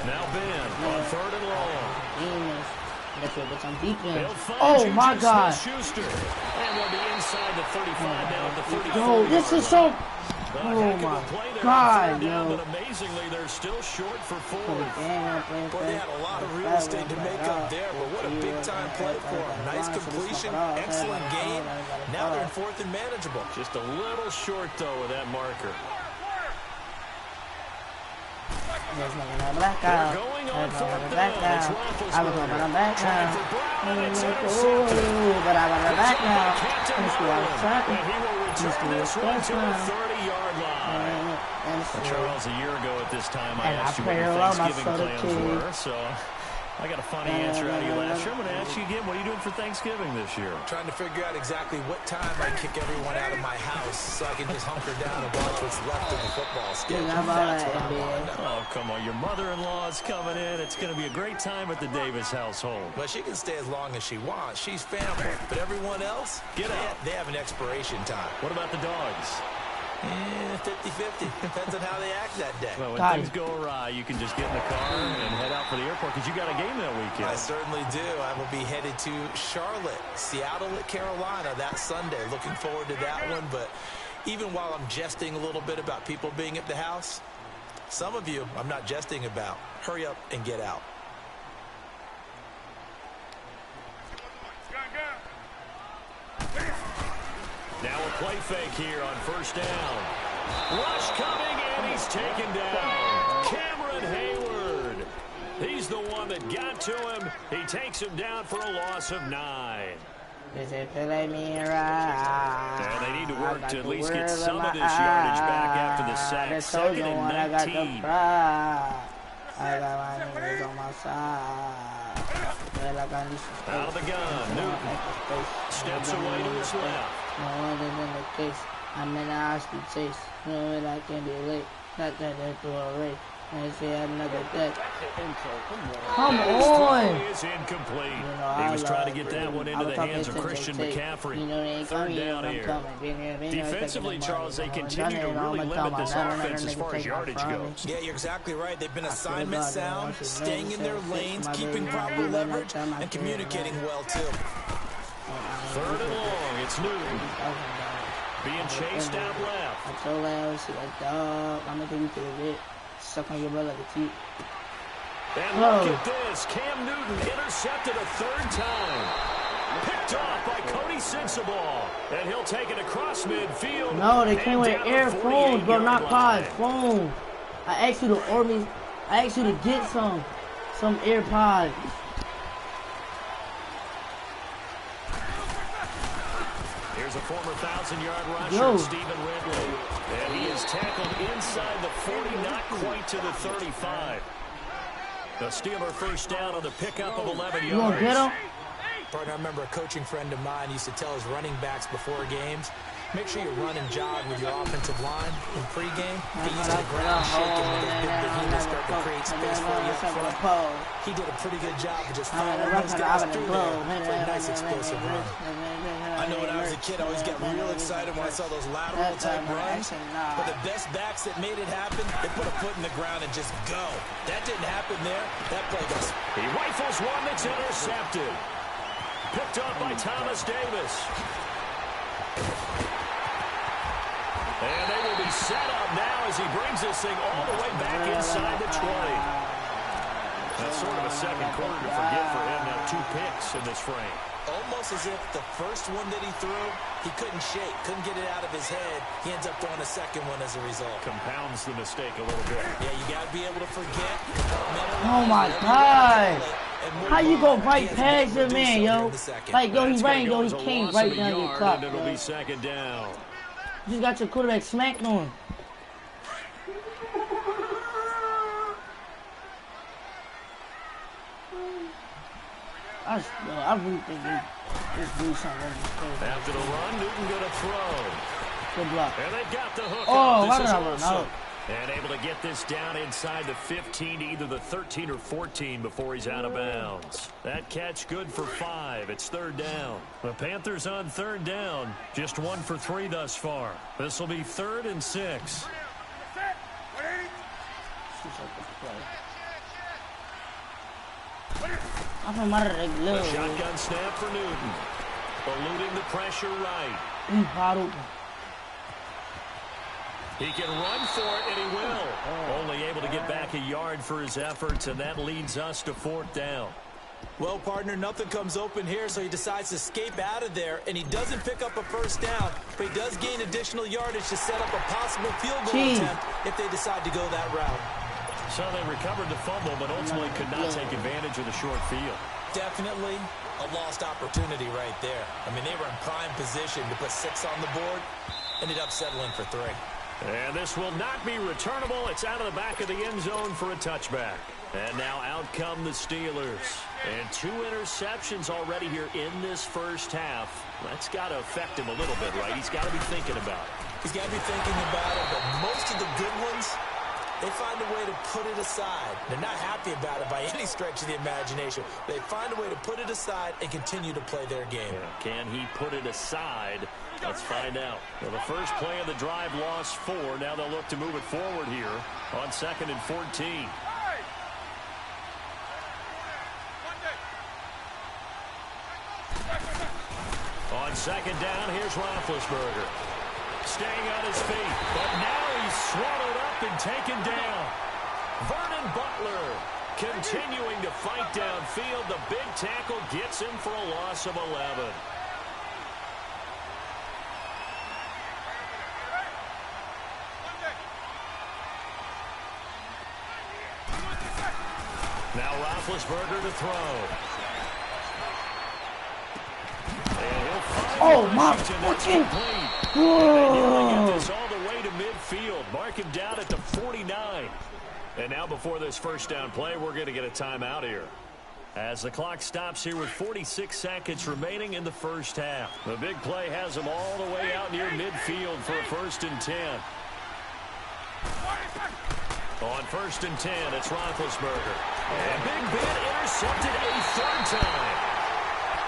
Now Ben on 3rd and long. Oh my God! Schuster. And we'll be inside the 35 now at the 34. Yo, this is so. Oh my God, yo. But amazingly, they're still short for 4. Boy, they had a lot of real estate to make up there, but what a big-time play for them. Nice completion, excellent game. Now they're in 4th and manageable. Just a little short, though, with that marker. They're going on 4th down. I was going to back now. But I want to back now. This one to the 30-yard line. Charles, a year ago at this time, I asked you what your Thanksgiving plans were, so I got a funny answer out of you last year. I'm going to ask you again, what are you doing for Thanksgiving this year? Trying to figure out exactly what time I kick everyone out of my house so I can just hunker down and watch what's left of the football schedule. That's what I want to know. Oh, come on. Your mother-in-law is coming in. It's going to be a great time at the Davis household. Well, she can stay as long as she wants. She's family. But everyone else, Get out. They have an expiration time. What about the dogs? 50-50. Depends on how they act that day. Well, when things go awry, you can just get in the car and head out for the airport because you got a game that weekend. I certainly do. I will be headed to Charlotte, Seattle at Carolina that Sunday. Looking forward to that one. But even while I'm jesting a little bit about people being at the house, some of you I'm not jesting about. Hurry up and get out. Now a play fake here on 1st down. Rush coming, and he's taken down. Cameron Hayward. He's the one that got to him. He takes him down for a loss of 9. And they need to work to at least get some of this yardage back after the sack. 2nd and 19. I got my niggas on my side. Out of the gun. Newton steps away to his left. No other than the case. I'm in the hospital chase. No way I can be late. Not that they're through a race. I say another day. Come on! Is incomplete. He was trying to get that one into the hands of Christian McCaffrey. 3rd down here. Defensively, Charles, they continue to really limit this offense as far as yardage goes. Yeah, you're exactly right. They've been assignment sound, staying in their lanes, keeping proper leverage, and communicating well, too. 3rd and long. It's Newton. Being chased out left. I told her, she like, dog, I'm going to take you to the bit. Suck on your brother like a teeth. And look at this. Cam Newton intercepted a 3rd time. Picked off by Cody Sensabaugh. And he'll take it across midfield. No, they came with earphones, bro, not pods. Phones. I asked you to order me. I asked you to get some AirPods. Here's a former 1,000-yard rusher, Stephen Ridley. And he is tackled inside the 40, not quite to the 35. The Steeler 1st down on the pickup of 11 yards. You gonna get him? Partner, I remember a coaching friend of mine used to tell his running backs before games, Make sure you run and jog with your offensive line in pregame. Get used to the ground shaking when those big behemoths start to create space for you up front. He did a pretty good job of just following those guys through there for a nice explosive run. I know when I was a kid, I always got real excited when I saw those lateral type runs. But the best backs that made it happen, they put a foot in the ground and just go. That didn't happen there. That play goes. He rifles one that's intercepted. Picked up by Thomas Davis. And they will be set up now as he brings this thing all the way back inside the 20. That's sort of a second quarter to forget for him. Now 2 picks in this frame. Almost as if the first one that he threw, he couldn't shake, couldn't get it out of his head. He ends up throwing a second one as a result. Compounds the mistake a little bit. Yeah, you got to be able to forget. Oh my God. How you go right past him, man, yo? Like, yo, he ran, yo, he came right down your clock. It'll be second down. You just got your quarterback smacked on. I really think they just do something. After the run, Newton going to throw. Good block. And they've got the hook. Oh, why did I run out? And able to get this down inside the 15, either the 13 or 14 before he's out of bounds. That catch good for 5. It's third down. The Panthers on third down. Just 1 for 3 thus far. This will be 3rd and 6. A shotgun snap for Newton. Eluding the pressure right. He can run for it, and he will. Only able to get back a yard for his efforts, and that leads us to 4th down. Well, partner, nothing comes open here, so he decides to escape out of there, and he doesn't pick up a first down, but he does gain additional yardage to set up a possible field goal attempt if they decide to go that route. So they recovered the fumble, but ultimately could not take advantage of the short field. Definitely a lost opportunity right there. I mean, they were in prime position to put 6 on the board, ended up settling for 3. And this will not be returnable. It's out of the back of the end zone for a touchback. And now out come the Steelers. And 2 interceptions already here in this first half. That's got to affect him a little bit, right? He's got to be thinking about it. He's got to be thinking about it, but most of the good ones, they find a way to put it aside. They're not happy about it by any stretch of the imagination. They find a way to put it aside and continue to play their game. Yeah, can he put it aside? Let's find out. Well, the first play of the drive lost 4. Now they'll look to move it forward here on 2nd and 14. On 2nd down, here's Roethlisberger. Staying on his feet, but now he's swallowed up and taken down. Vernon Butler continuing to fight downfield. The big tackle gets him for a loss of 11. Now Roethlisberger to throw. Oh, my fucking... And get this all the way to midfield. Mark him down at the 49. And now before this first down play, we're going to get a timeout here. As the clock stops here with 46 seconds remaining in the first half. The big play has them all the way out near midfield for a 1st and 10. On 1st and 10, it's Roethlisberger. And Big Ben intercepted a 3rd time.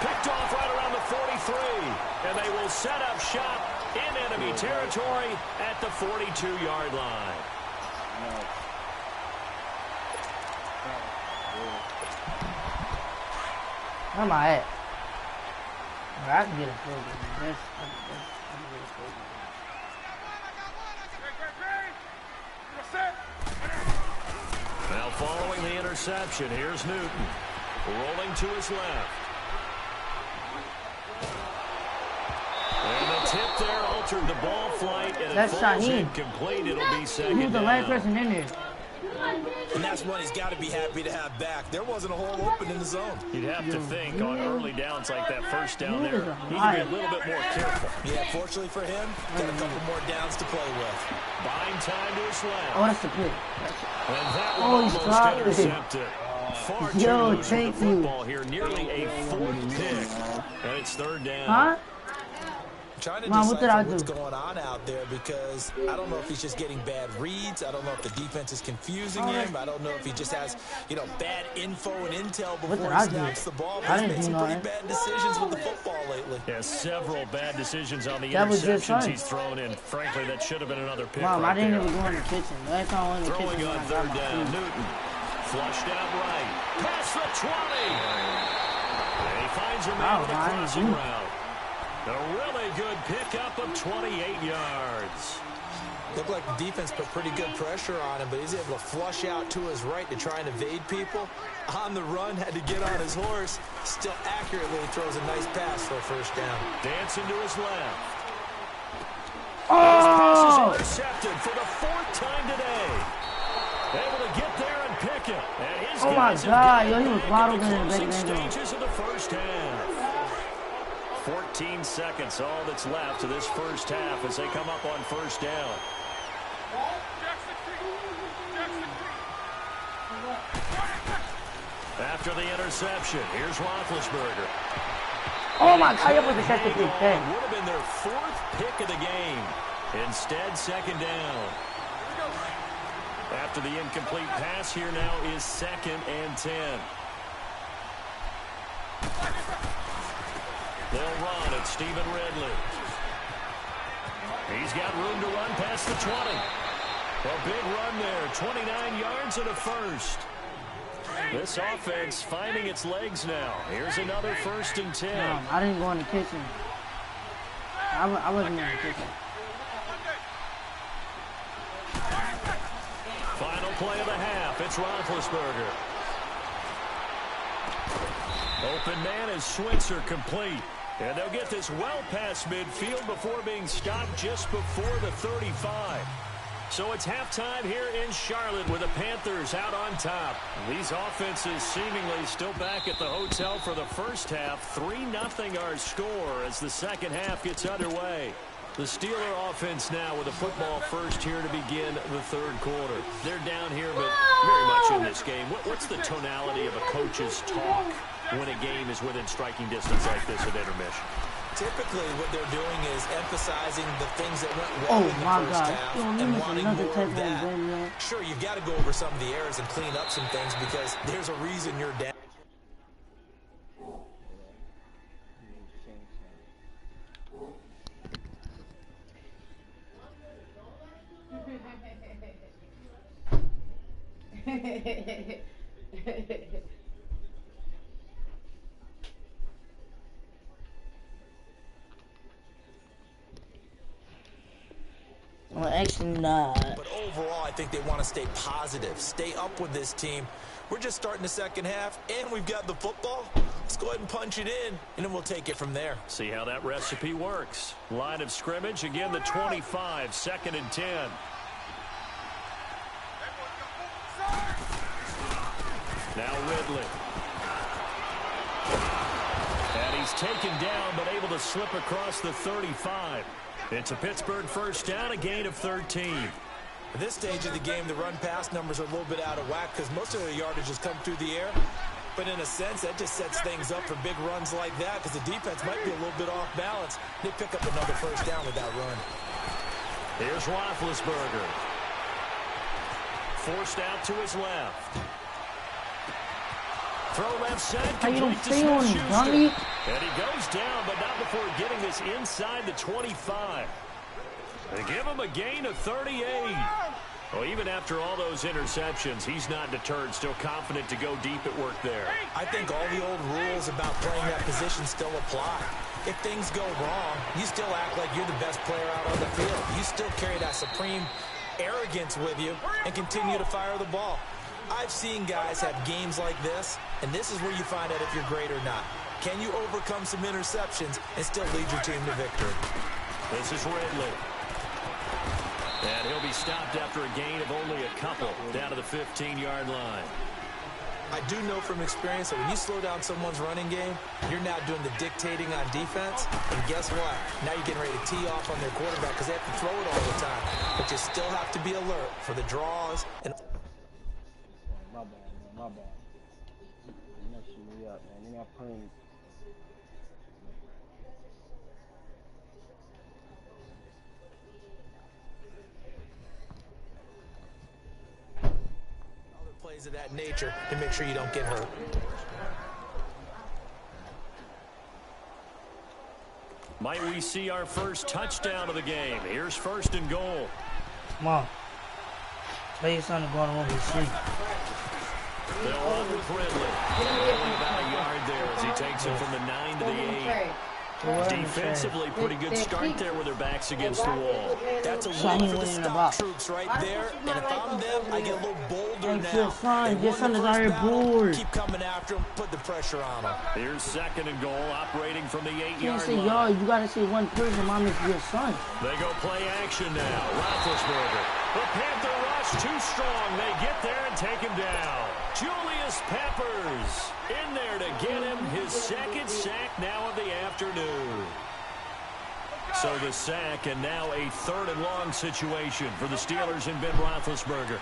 Picked off right around the 43. And they will set up shop in enemy territory at the 42-yard line. Where am I at? I can get a field goal. Now following the interception, here's Newton. Rolling to his left. And the tip there altered the ball flight, and it falls incomplete. It'll be second down. He was the last person in there. And that's one he's got to be happy to have back. There wasn't a hole open in the zone. You'd have to think on early downs like that first down there, he need to be a little bit more careful. Yeah, fortunately for him, got a couple more downs to play with. Buying time to his left. Oh, that's the pick. And that one almost intercepted. Far too loose with the football here, nearly a 4th pick. And it's 3rd down. Huh? trying to Mom, what did I decipher what's do? going on out there because I don't know if he's just getting bad reads. I don't know if the defense is confusing him. I don't know if he just has, you know, bad info and intel before he snaps the ball. But he's made some pretty bad decisions with the football lately. Yeah, several bad decisions on the interceptions he's thrown in. Frankly, that should have been another pick. Mom, right I didn't there. even go in the kitchen. That's all in the kitchen. Throwing on third down, Newton. Flushed out right. Past the 20. And he finds a man with a crossing route. A really good pickup of 28 yards. Looked like the defense put pretty good pressure on him, but he's able to flush out to his right to try and evade people. On the run, had to get on his horse. Still accurately throws a nice pass for a first down. Dancing to his left. Oh! His pass is intercepted for the 4th time today. Able to get there and pick it. And his oh my God, yo, he was bottled in the closing back stages of the first half. 14 seconds, all that's left to this first half as they come up on first down. After the interception, here's Roethlisberger. Oh my God, you was the catch the big thing. Would have been their 4th pick of the game. Instead, second down. After the incomplete pass, here now is 2nd and 10. They'll run at Stephen Ridley. He's got room to run past the 20. A big run there, 29 yards and a first. This offense finding its legs now. Here's another 1st and 10. I didn't go in the kitchen. I wasn't in the kitchen. Final play of the half. It's Roethlisberger. Open man is Switzer complete. And they'll get this well past midfield before being stopped just before the 35. So it's halftime here in Charlotte with the Panthers out on top. These offenses seemingly still back at the hotel for the first half. 3-0 our score as the second half gets underway. The Steeler offense now with a football first here to begin the third quarter. They're down here, but very much in this game. What's the tonality of a coach's talk when a game is within striking distance like this at intermission? Typically, what they're doing is emphasizing the things that went well in the first half and wanting more of that. Sure, you've got to go over some of the errors and clean up some things because there's a reason you're down. Well, actually not. But overall, I think they want to stay positive, stay up with this team. We're just starting the second half, and we've got the football. Let's go ahead and punch it in, and then we'll take it from there. See how that recipe works. Line of scrimmage, again, the 25, 2nd and 10. Now Ridley. And he's taken down, but able to slip across the 35. It's a Pittsburgh first down, a gain of 13. At this stage of the game, the run-pass numbers are a little bit out of whack because most of their yardage has come through the air. But in a sense, that just sets things up for big runs like that because the defense might be a little bit off balance. They pick up another first down with that run. Here's Roethlisberger. Forced out to his left. Throw left side, complete to Smith-Schuster. And he goes down, but not before getting this inside the 25. They give him a gain of 38. Well, even after all those interceptions, he's not deterred, still confident to go deep at work there. I think all the old rules about playing that position still apply. If things go wrong, you still act like you're the best player out on the field. You still carry that supreme arrogance with you and continue to fire the ball. I've seen guys have games like this, and this is where you find out if you're great or not. Can you overcome some interceptions and still lead your team to victory? This is Ridley. And he'll be stopped after a gain of only a couple down to the 15-yard line. I do know from experience that when you slow down someone's running game, you're now doing the dictating on defense. And guess what? Now you're getting ready to tee off on their quarterback because they have to throw it all the time. But you still have to be alert for the draws. And My bad, man. My bad. You're messing me up, man. You're not playing. Plays of that nature to make sure you don't get hurt. Might we see our first touchdown of the game? Here's 1st and goal. Come on. Tell your son to go on his sleep. They'll run with Ridley. Only about a yard there as he takes it from the 9 to the 8. Defensively, pretty good start there with their backs against the wall. That's a win for the stop troops right there. And if I'm them, I get a little bolder now. Your son is out here bored. Keep coming after him, put the pressure on him. Here's 2nd and goal, operating from the 8-yard You can't say line. y'all, you gotta say one person, mom is your son. They go play action now. Roethlisberger. The Panther rush too strong. They get there and take him down. Julius Peppers in there to get him his 2nd sack now of the afternoon. So the sack and now a 3rd and long situation for the Steelers and Ben Roethlisberger.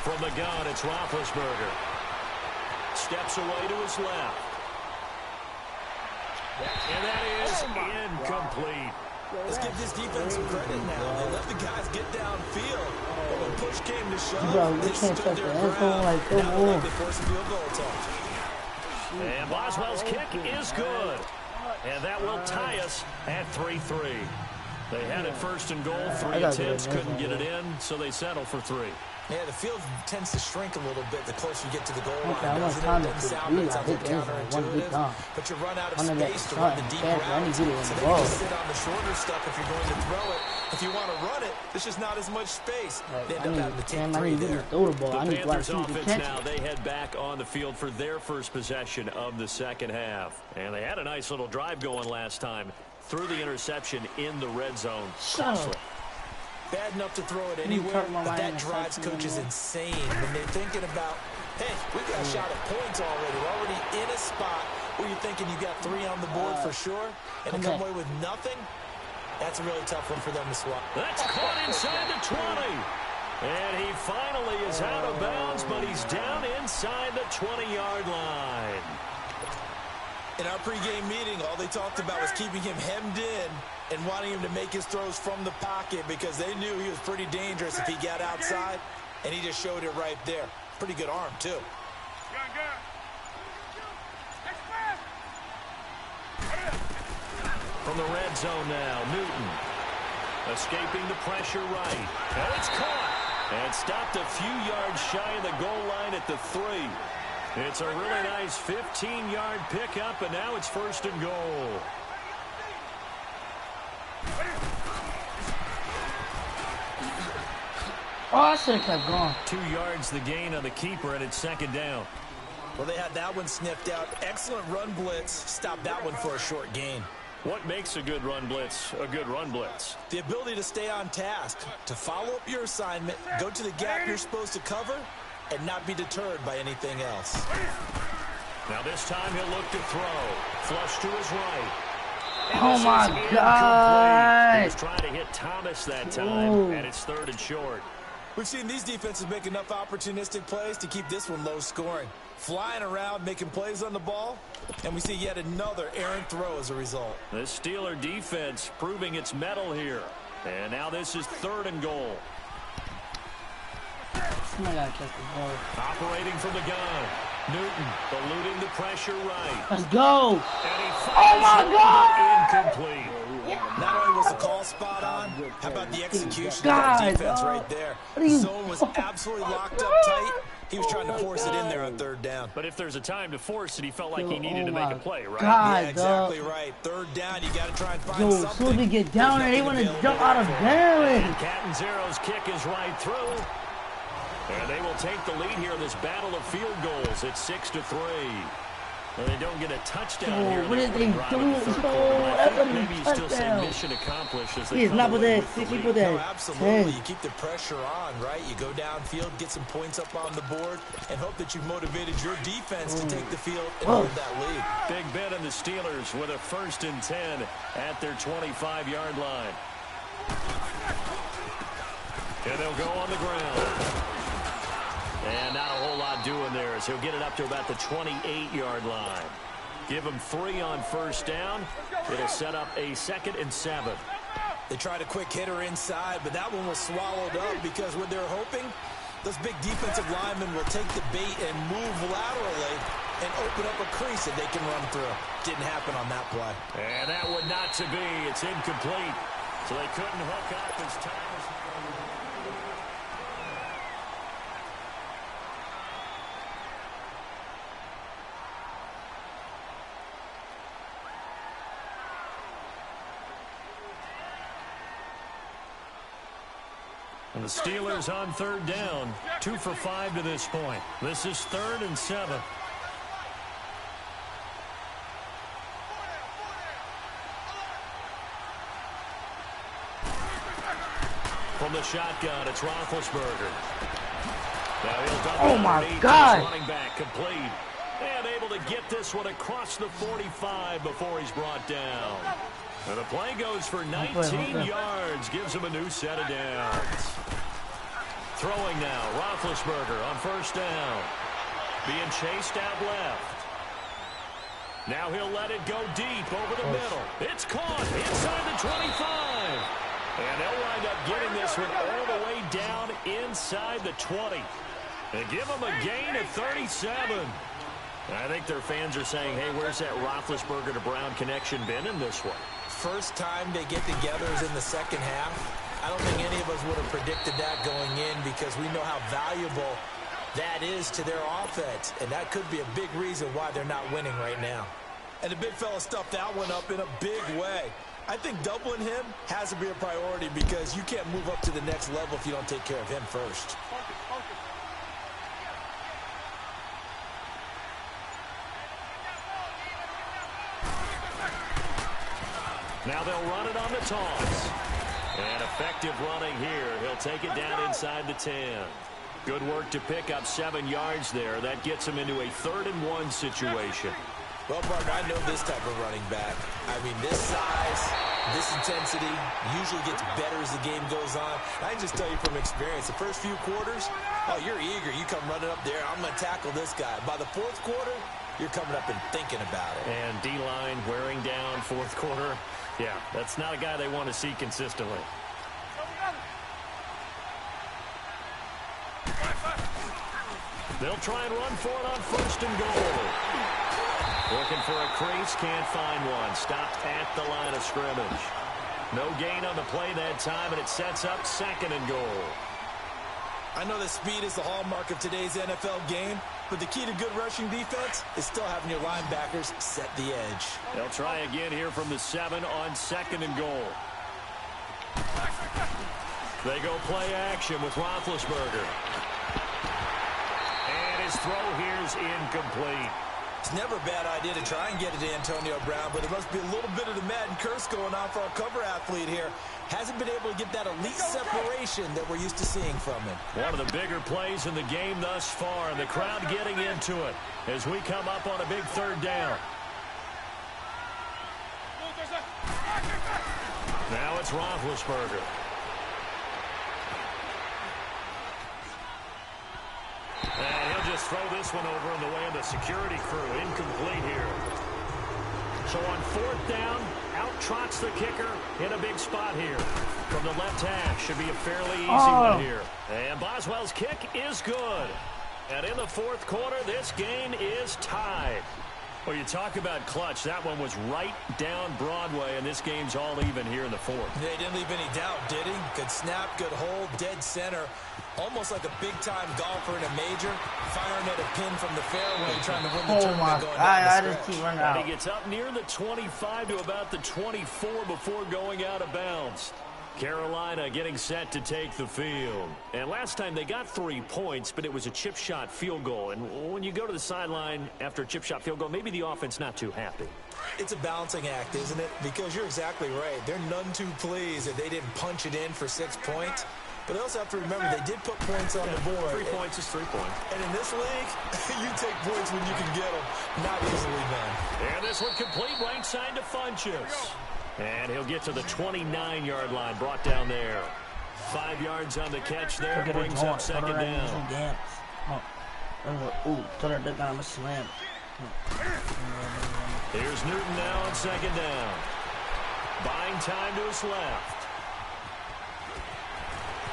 From the gun, it's Roethlisberger. Steps away to his left. And that is incomplete. Let's give this defense some credit now. They let the guys get downfield. But when push came to shove, Bro, they you stood can't touch their the ground. like, come Now on. they force a field goal attempt. And Boswell's kick is good. And that will tie us at 3-3. They had it 1st and goal. 3 attempts, couldn't get it in, so they settle for 3. Yeah, the field tends to shrink a little bit the closer you get to the goal line. I want Doesn't time it? to Sound be it sounds like like one big counterintuitive, time. but you run out of Under that space to run the sun, deep fast, I need routes. to get it in So the then you ball. just sit on the shorter stuff if you're going to throw it. If you want to run it, there's just not as much space. They end up having to take 3 there. throw the ball. The I need to Panthers watch offense catch now, it. they head back on the field for their first possession of the 2nd half. And they had a nice little drive going last time through the interception in the red zone. Shut up. Bad enough to throw it anywhere, but that drives coaches insane when they're thinking about, hey, we got a shot at points already. We're already in a spot where you're thinking you got 3 on the board for sure, and to come away with nothing, that's a really tough one for them to swallow. That's caught inside the 20. And he finally is out of bounds, but he's down inside the 20-yard line. In our pregame meeting, all they talked about was keeping him hemmed in and wanting him to make his throws from the pocket because they knew he was pretty dangerous if he got outside, and he just showed it right there. Pretty good arm, too. From the red zone now, Newton escaping the pressure right. And it's caught and stopped a few yards shy of the goal line at the 3. It's a really nice 15-yard pickup, and now it's 1st and goal. Oh, I should have kept going. 2 yards the gain on the keeper, and it's 2nd down. Well, they had that one sniffed out. Excellent run blitz. Stopped that one for a short gain. What makes a good run blitz a good run blitz? The ability to stay on task, to follow up your assignment, go to the gap you're supposed to cover, and not be deterred by anything else. Now this time he'll look to throw. Flush to his right. And Oh this my is incomplete. God. He was trying to hit Thomas that time, and it's 3rd and short. We've seen these defenses make enough opportunistic plays to keep this one low scoring. Flying around, making plays on the ball, and we see yet another errant throw as a result. The Steeler defense proving its mettle here. And now this is 3rd and goal. Somebody gotta catch the ball. Operating from the gun. Newton eluding the pressure right. Let's go. And he Oh my fires God! incomplete. Not only was the call spot on, how about the execution of God, that defense right there? what are you- The zone was absolutely locked up tight. He was trying to force it in there on 3rd down. But if there's a time to force it, he felt like he needed to Oh make my a play, right? God, Yeah, exactly dog. right. 3rd down, you got to try and find Yo, something. as soon as we get down there, they There's want to nothing jump out of available. bounds. Catanzero's kick is right through. And they will take the lead here in this battle of field goals. It's 6-3. Well, they don't get a touchdown Yo, here. what did they Right do? in the third Yo, quarter. But I that's think a maybe you still say touchdown. mission accomplished as they Please, come not put away that with the 60, lead. put that No, absolutely. 10. You keep the pressure on, right? You go downfield, get some points up on the board, and hope that you've motivated your defense to take the field and hold that lead. Big Ben and the Steelers with a 1st and 10 at their 25-yard line. And they'll go on the ground. And not a whole lot doing there as he'll get it up to about the 28-yard line. Give him 3 on first down. It'll set up a 2nd and 7. They tried a quick hitter inside, but that one was swallowed up because what they're hoping, those big defensive linemen will take the bait and move laterally and open up a crease that they can run through. Didn't happen on that play. And that one not to be. It's incomplete. So they couldn't hook up as time as... And the Steelers on 3rd down. 2 for 5 to this point. This is 3rd and 7. From the shotgun, it's Roethlisberger. Now he'll double Oh my underneath. God! Running back complete. And able to get this one across the 45 before he's brought down. And the play goes for 19 yards. Gives him a new set of downs. Throwing now, Roethlisberger on first down. Being chased out left. Now he'll let it go deep over the middle. It's caught inside the 25. And they'll wind up getting this one all the way down inside the 20. They give them a gain of 37. I think their fans are saying, hey, where's that Roethlisberger to Brown connection been in this one? First time they get together is in the second half. I don't think any of us would have predicted that going in because we know how valuable that is to their offense. And that could be a big reason why they're not winning right now. And the big fella stuffed that one up in a big way. I think doubling him has to be a priority because you can't move up to the next level if you don't take care of him first. Now they'll run it on the toss. And effective running here. He'll take it down inside the 10. Good work to pick up 7 yards there. That gets him into a 3rd and 1 situation. Well, partner, I know this type of running back. I mean, this size, this intensity usually gets better as the game goes on. I can just tell you from experience, the first few quarters, oh, you're eager. You come running up there, I'm going to tackle this guy. By the 4th quarter, you're coming up and thinking about it. And D-line wearing down 4th quarter. Yeah, that's not a guy they want to see consistently. They'll try and run for it on 1st and goal. Looking for a crease, can't find one. Stopped at the line of scrimmage. No gain on the play that time, and it sets up 2nd and goal. I know that speed is the hallmark of today's NFL game, but the key to good rushing defense is still having your linebackers set the edge. They'll try again here from the 7 on 2nd and goal. They go play action with Roethlisberger. And his throw here is incomplete. It's never a bad idea to try and get it to Antonio Brown, but there must be a little bit of the Madden curse going on for our cover athlete here. Hasn't been able to get that elite separation that we're used to seeing from him. One of the bigger plays in the game thus far, and the crowd getting into it as we come up on a big 3rd down. Now it's Roethlisberger. And he'll just throw this one over in the way of the security crew. Incomplete here. So on 4th down, out trots the kicker in a big spot here. From the left hash, should be a fairly easy one here. And Boswell's kick is good. And in the 4th quarter, this game is tied. Well, you talk about clutch. That one was right down Broadway, and this game's all even here in the 4th. Yeah, he didn't leave any doubt, did he? Good snap, good hold, dead center. Almost like a big-time golfer in a major, firing at a pin from the fairway, trying to win the tournament going down the just keep running and out. he gets up near the 25 to about the 24 before going out of bounds. Carolina getting set to take the field. And last time they got 3 points, but it was a chip shot field goal. And when you go to the sideline after a chip shot field goal, maybe the offense not too happy. It's a balancing act, isn't it? Because you're exactly right. They're none too pleased that they didn't punch it in for 6 points. But they also have to remember they did put points on the board. 3 points is 3 points. And in this league, you take points when you can get them. Not easily done. And this one complete right side to Funchess. And he'll get to the 29-yard line, brought down there. 5 yards on the catch there, brings up 2nd down. Ooh, throw that down, I'm a slam. Here's Newton now on second down. Buying time to his left.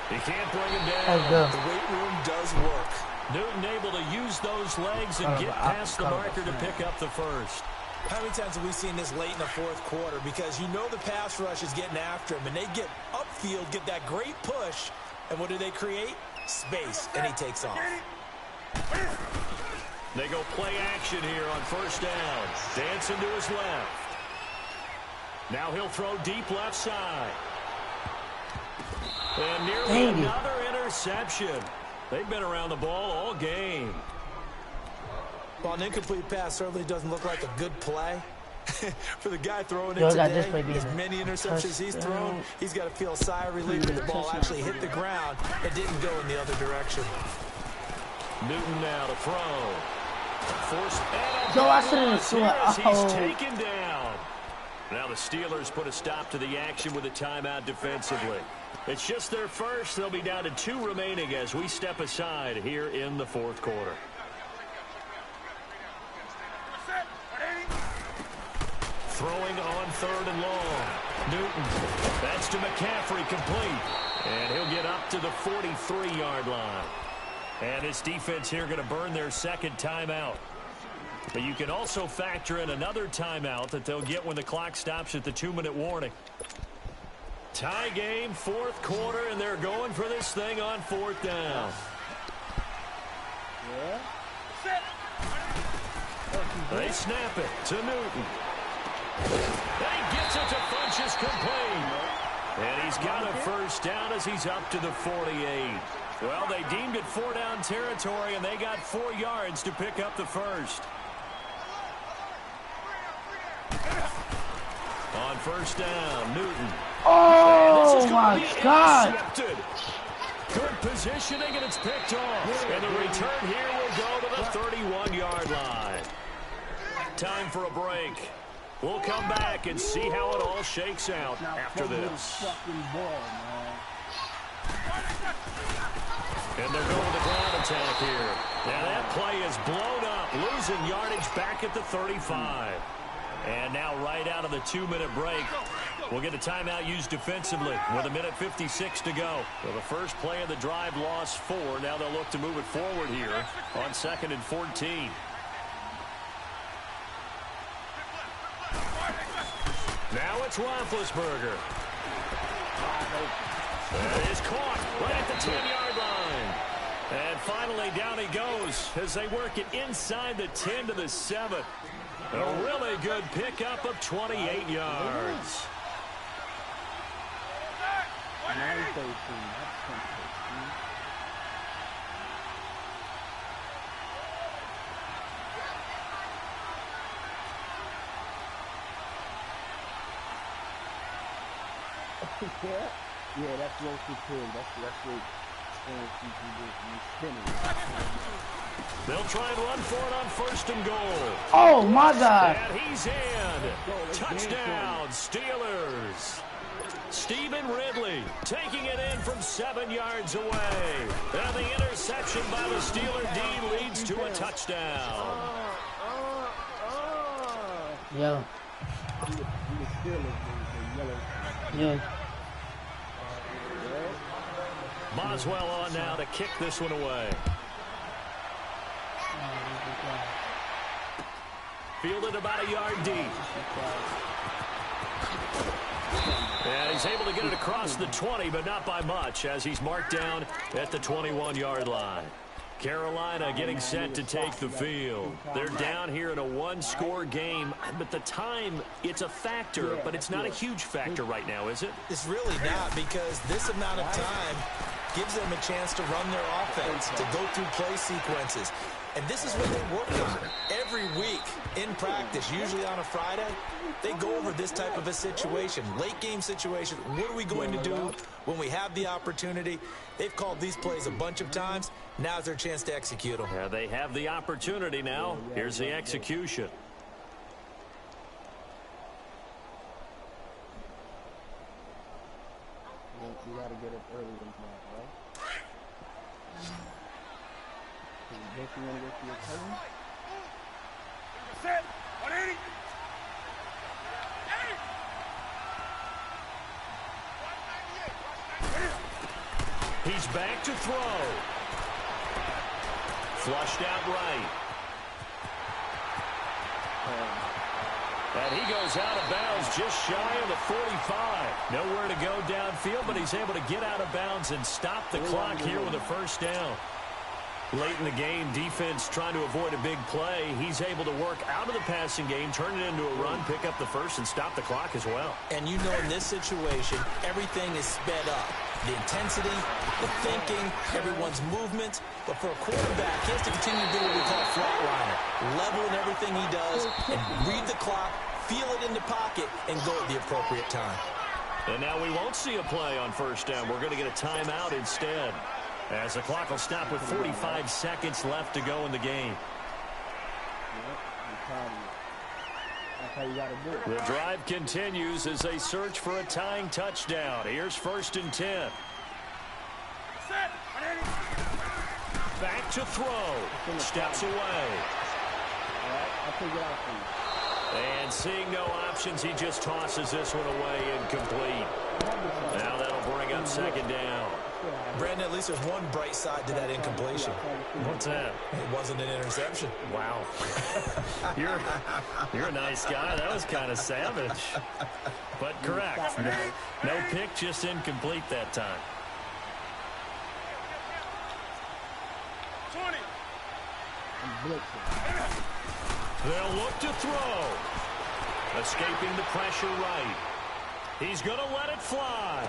He can't bring him down. The weight room does work. Newton able to use those legs and get past the marker to pick up the first. How many times have we seen this late in the fourth quarter? Because you know the pass rush is getting after him, and they get upfield, get that great push, and what do they create? Space, and he takes off. They go play action here on first down. Dancing to his left. Now he'll throw deep left side. And nearly another interception. They've been around the ball all game. Well, an incomplete pass certainly doesn't look like a good play. For the guy throwing it today, as many interceptions he's thrown, he's got to feel a sigh of relief that the ball actually hit the ground and didn't go in the other direction. Newton now to throw. Force he's taken down. Now the Steelers put a stop to the action with a timeout defensively. It's just their first. They'll be down to 2 remaining as we step aside here in the fourth quarter. Throwing on 3rd and long. Newton. That's to McCaffrey, complete. And he'll get up to the 43-yard line. And this defense here going to burn their second timeout. But you can also factor in another timeout that they'll get when the clock stops at the 2-minute warning. Tie game, fourth quarter, and they're going for this thing on 4th down. They snap it to Newton. And he gets it to Funchess complete. And he's got a first down as he's up to the 48. Well, they deemed it 4-down territory, and they got 4 yards to pick up the first. On first down, Newton. Oh, my God. Good positioning, and it's picked off. And the return here will go to the 31-yard line. Time for a break. We'll come back and see how it all shakes out after this. And they're going to the ground attack here. Now that play is blown up, losing yardage back at the 35. And now right out of the 2-minute break, we'll get a timeout used defensively with 1:56 to go. So the first play of the drive lost 4. Now they'll look to move it forward here on 2nd and 14. Now it's Roethlisberger. That is caught right at the 10-yard line. And finally down he goes as they work it inside the 10 to the 7. A really good pickup of 28 yards. Yeah, that's what you put. That's what they'll try and run for it on 1st and goal. Oh, my God. And he's in. Touchdown, Steelers. Stephen Ridley taking it in from 7 yards away. And the interception by the Steeler D leads to a touchdown. Yeah. Yeah. Boswell on now to kick this one away. Fielded about a yard deep. And he's able to get it across the 20, but not by much, as he's marked down at the 21-yard line. Carolina getting set to take the field. They're down here in a 1-score game, but the time, it's a factor, but it's not a huge factor right now, is it? It's really not, because this amount of time gives them a chance to run their offense, to go through play sequences. And this is what they work on every week in practice, usually on a Friday. They go over this type of a situation, late game situation. What are we going to do when we have the opportunity? They've called these plays a bunch of times. Now's their chance to execute them. Yeah, they have the opportunity now. Here's the execution. You got to get up early than that, right? Don't you want to go to your cousin? Set. 180. He's back to throw. Flushed out right. And he goes out of bounds just shy of the 45. Nowhere to go downfield, but he's able to get out of bounds and stop the clock here with a first down. Late in the game, defense trying to avoid a big play. He's able to work out of the passing game, turn it into a run, pick up the first, and stop the clock as well. And you know in this situation, everything is sped up. The intensity, the thinking, everyone's movement. But for a quarterback, he has to continue to do what we call flatliner. Level in everything he does and read the clock, feel it in the pocket, and go at the appropriate time. And now we won't see a play on first down. We're going to get a timeout instead, as the clock will stop with 45 seconds left to go in the game. The drive continues as they search for a tying touchdown. Here's 1st and 10. Back to throw. Steps away. And seeing no options, he just tosses this one away incomplete. Now that'll bring up 2nd down. Brandon, at least there's one bright side to that incompletion. What's that? It wasn't an interception. Wow. You're a nice guy. That was kind of savage. But correct. No pick, just incomplete that time. 20. They'll look to throw. Escaping the pressure right. He's going to let it fly.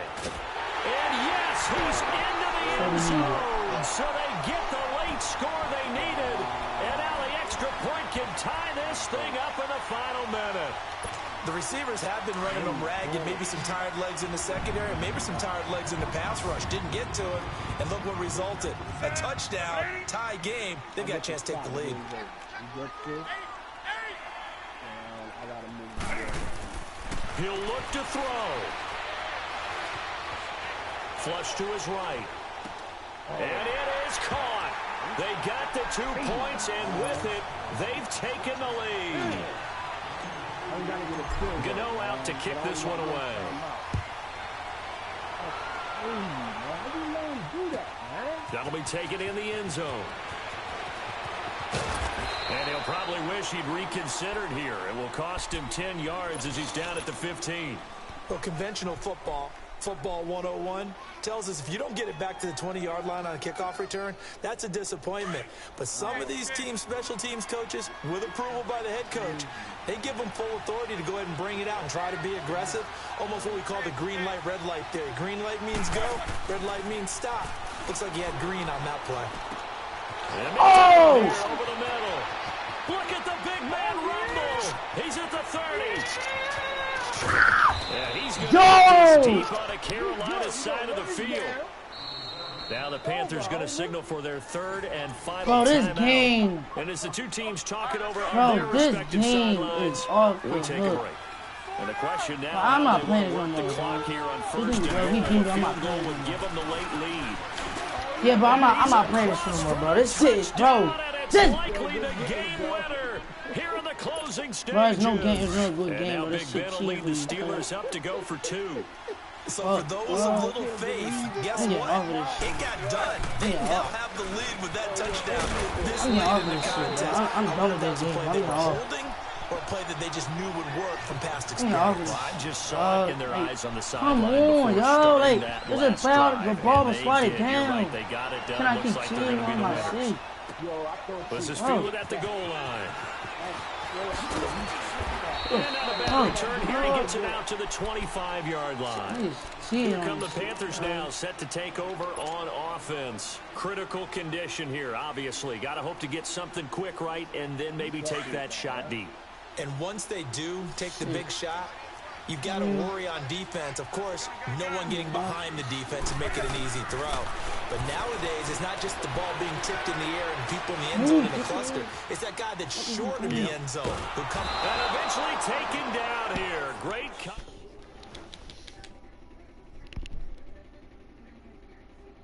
And yes, he's into the end zone. So they get the late score they needed. And now the extra point can tie this thing up in the final minute. The receivers have been running them ragged. Maybe some tired legs in the secondary, maybe some tired legs in the pass rush. Didn't get to it, and look what resulted. A touchdown, tie game. They've got a chance to take the lead. He'll look to throw. Flush to his right. And it is caught. They got the 2 points, and with it, they've taken the lead. Gano out to kick this one away. That'll be taken in the end zone. And he'll probably wish he'd reconsidered here. It will cost him 10 yards as he's down at the 15. Well, conventional football 101, tells us if you don't get it back to the 20-yard line on a kickoff return, that's a disappointment. But some of these special teams coaches, with approval by the head coach, they give them full authority to go ahead and bring it out and try to be aggressive. Almost what we call the green light, red light theory. Green light means go, red light means stop. Looks like he had green on that play. Oh! Over the middle. Look at the big man rumble. He's at the 30. Yeah, he's going to deep on the Carolina side of the field. Now the Panthers going to signal for their 3rd and final timeout. And as the two teams talk it over on their respective sidelines, we take a break. And the question now, I'm not playing work the clock here on 1st and field goal would give them the late lead. Yeah, but I'm not playing this anymore, bro. This shit, bro. This likely the game winner here in the closing stages. Bro, it's no game. It's no good game. And now Big Ben will lead the Steelers up to go for 2. So for those of little faith, guess what? It got done. They now have the lead with that touchdown. This late in the contest. I'm done with that game. Play they were holding or a play that they just knew would work from past experience. I just saw it in their eyes on the Come sideline. on, yo, like, there's a foul, the ball was sliding down. They got it done. Can I keep Looks like cheating they're on my seat? This is fielded at the goal line. And out of bounds return here, he gets it out to the 25-yard line. Here come the Panthers now, set to take over on offense. Critical condition here, obviously. Got to hope to get something quick right and then maybe take that shot deep. And once they do take the big shot, you've got to worry on defense. Of course, no one getting behind the defense and make it an easy throw. But nowadays, it's not just the ball being tipped in the air and people in the end zone in a cluster. It's that guy that's short of the end zone who comes. And eventually taken down here. Great cut.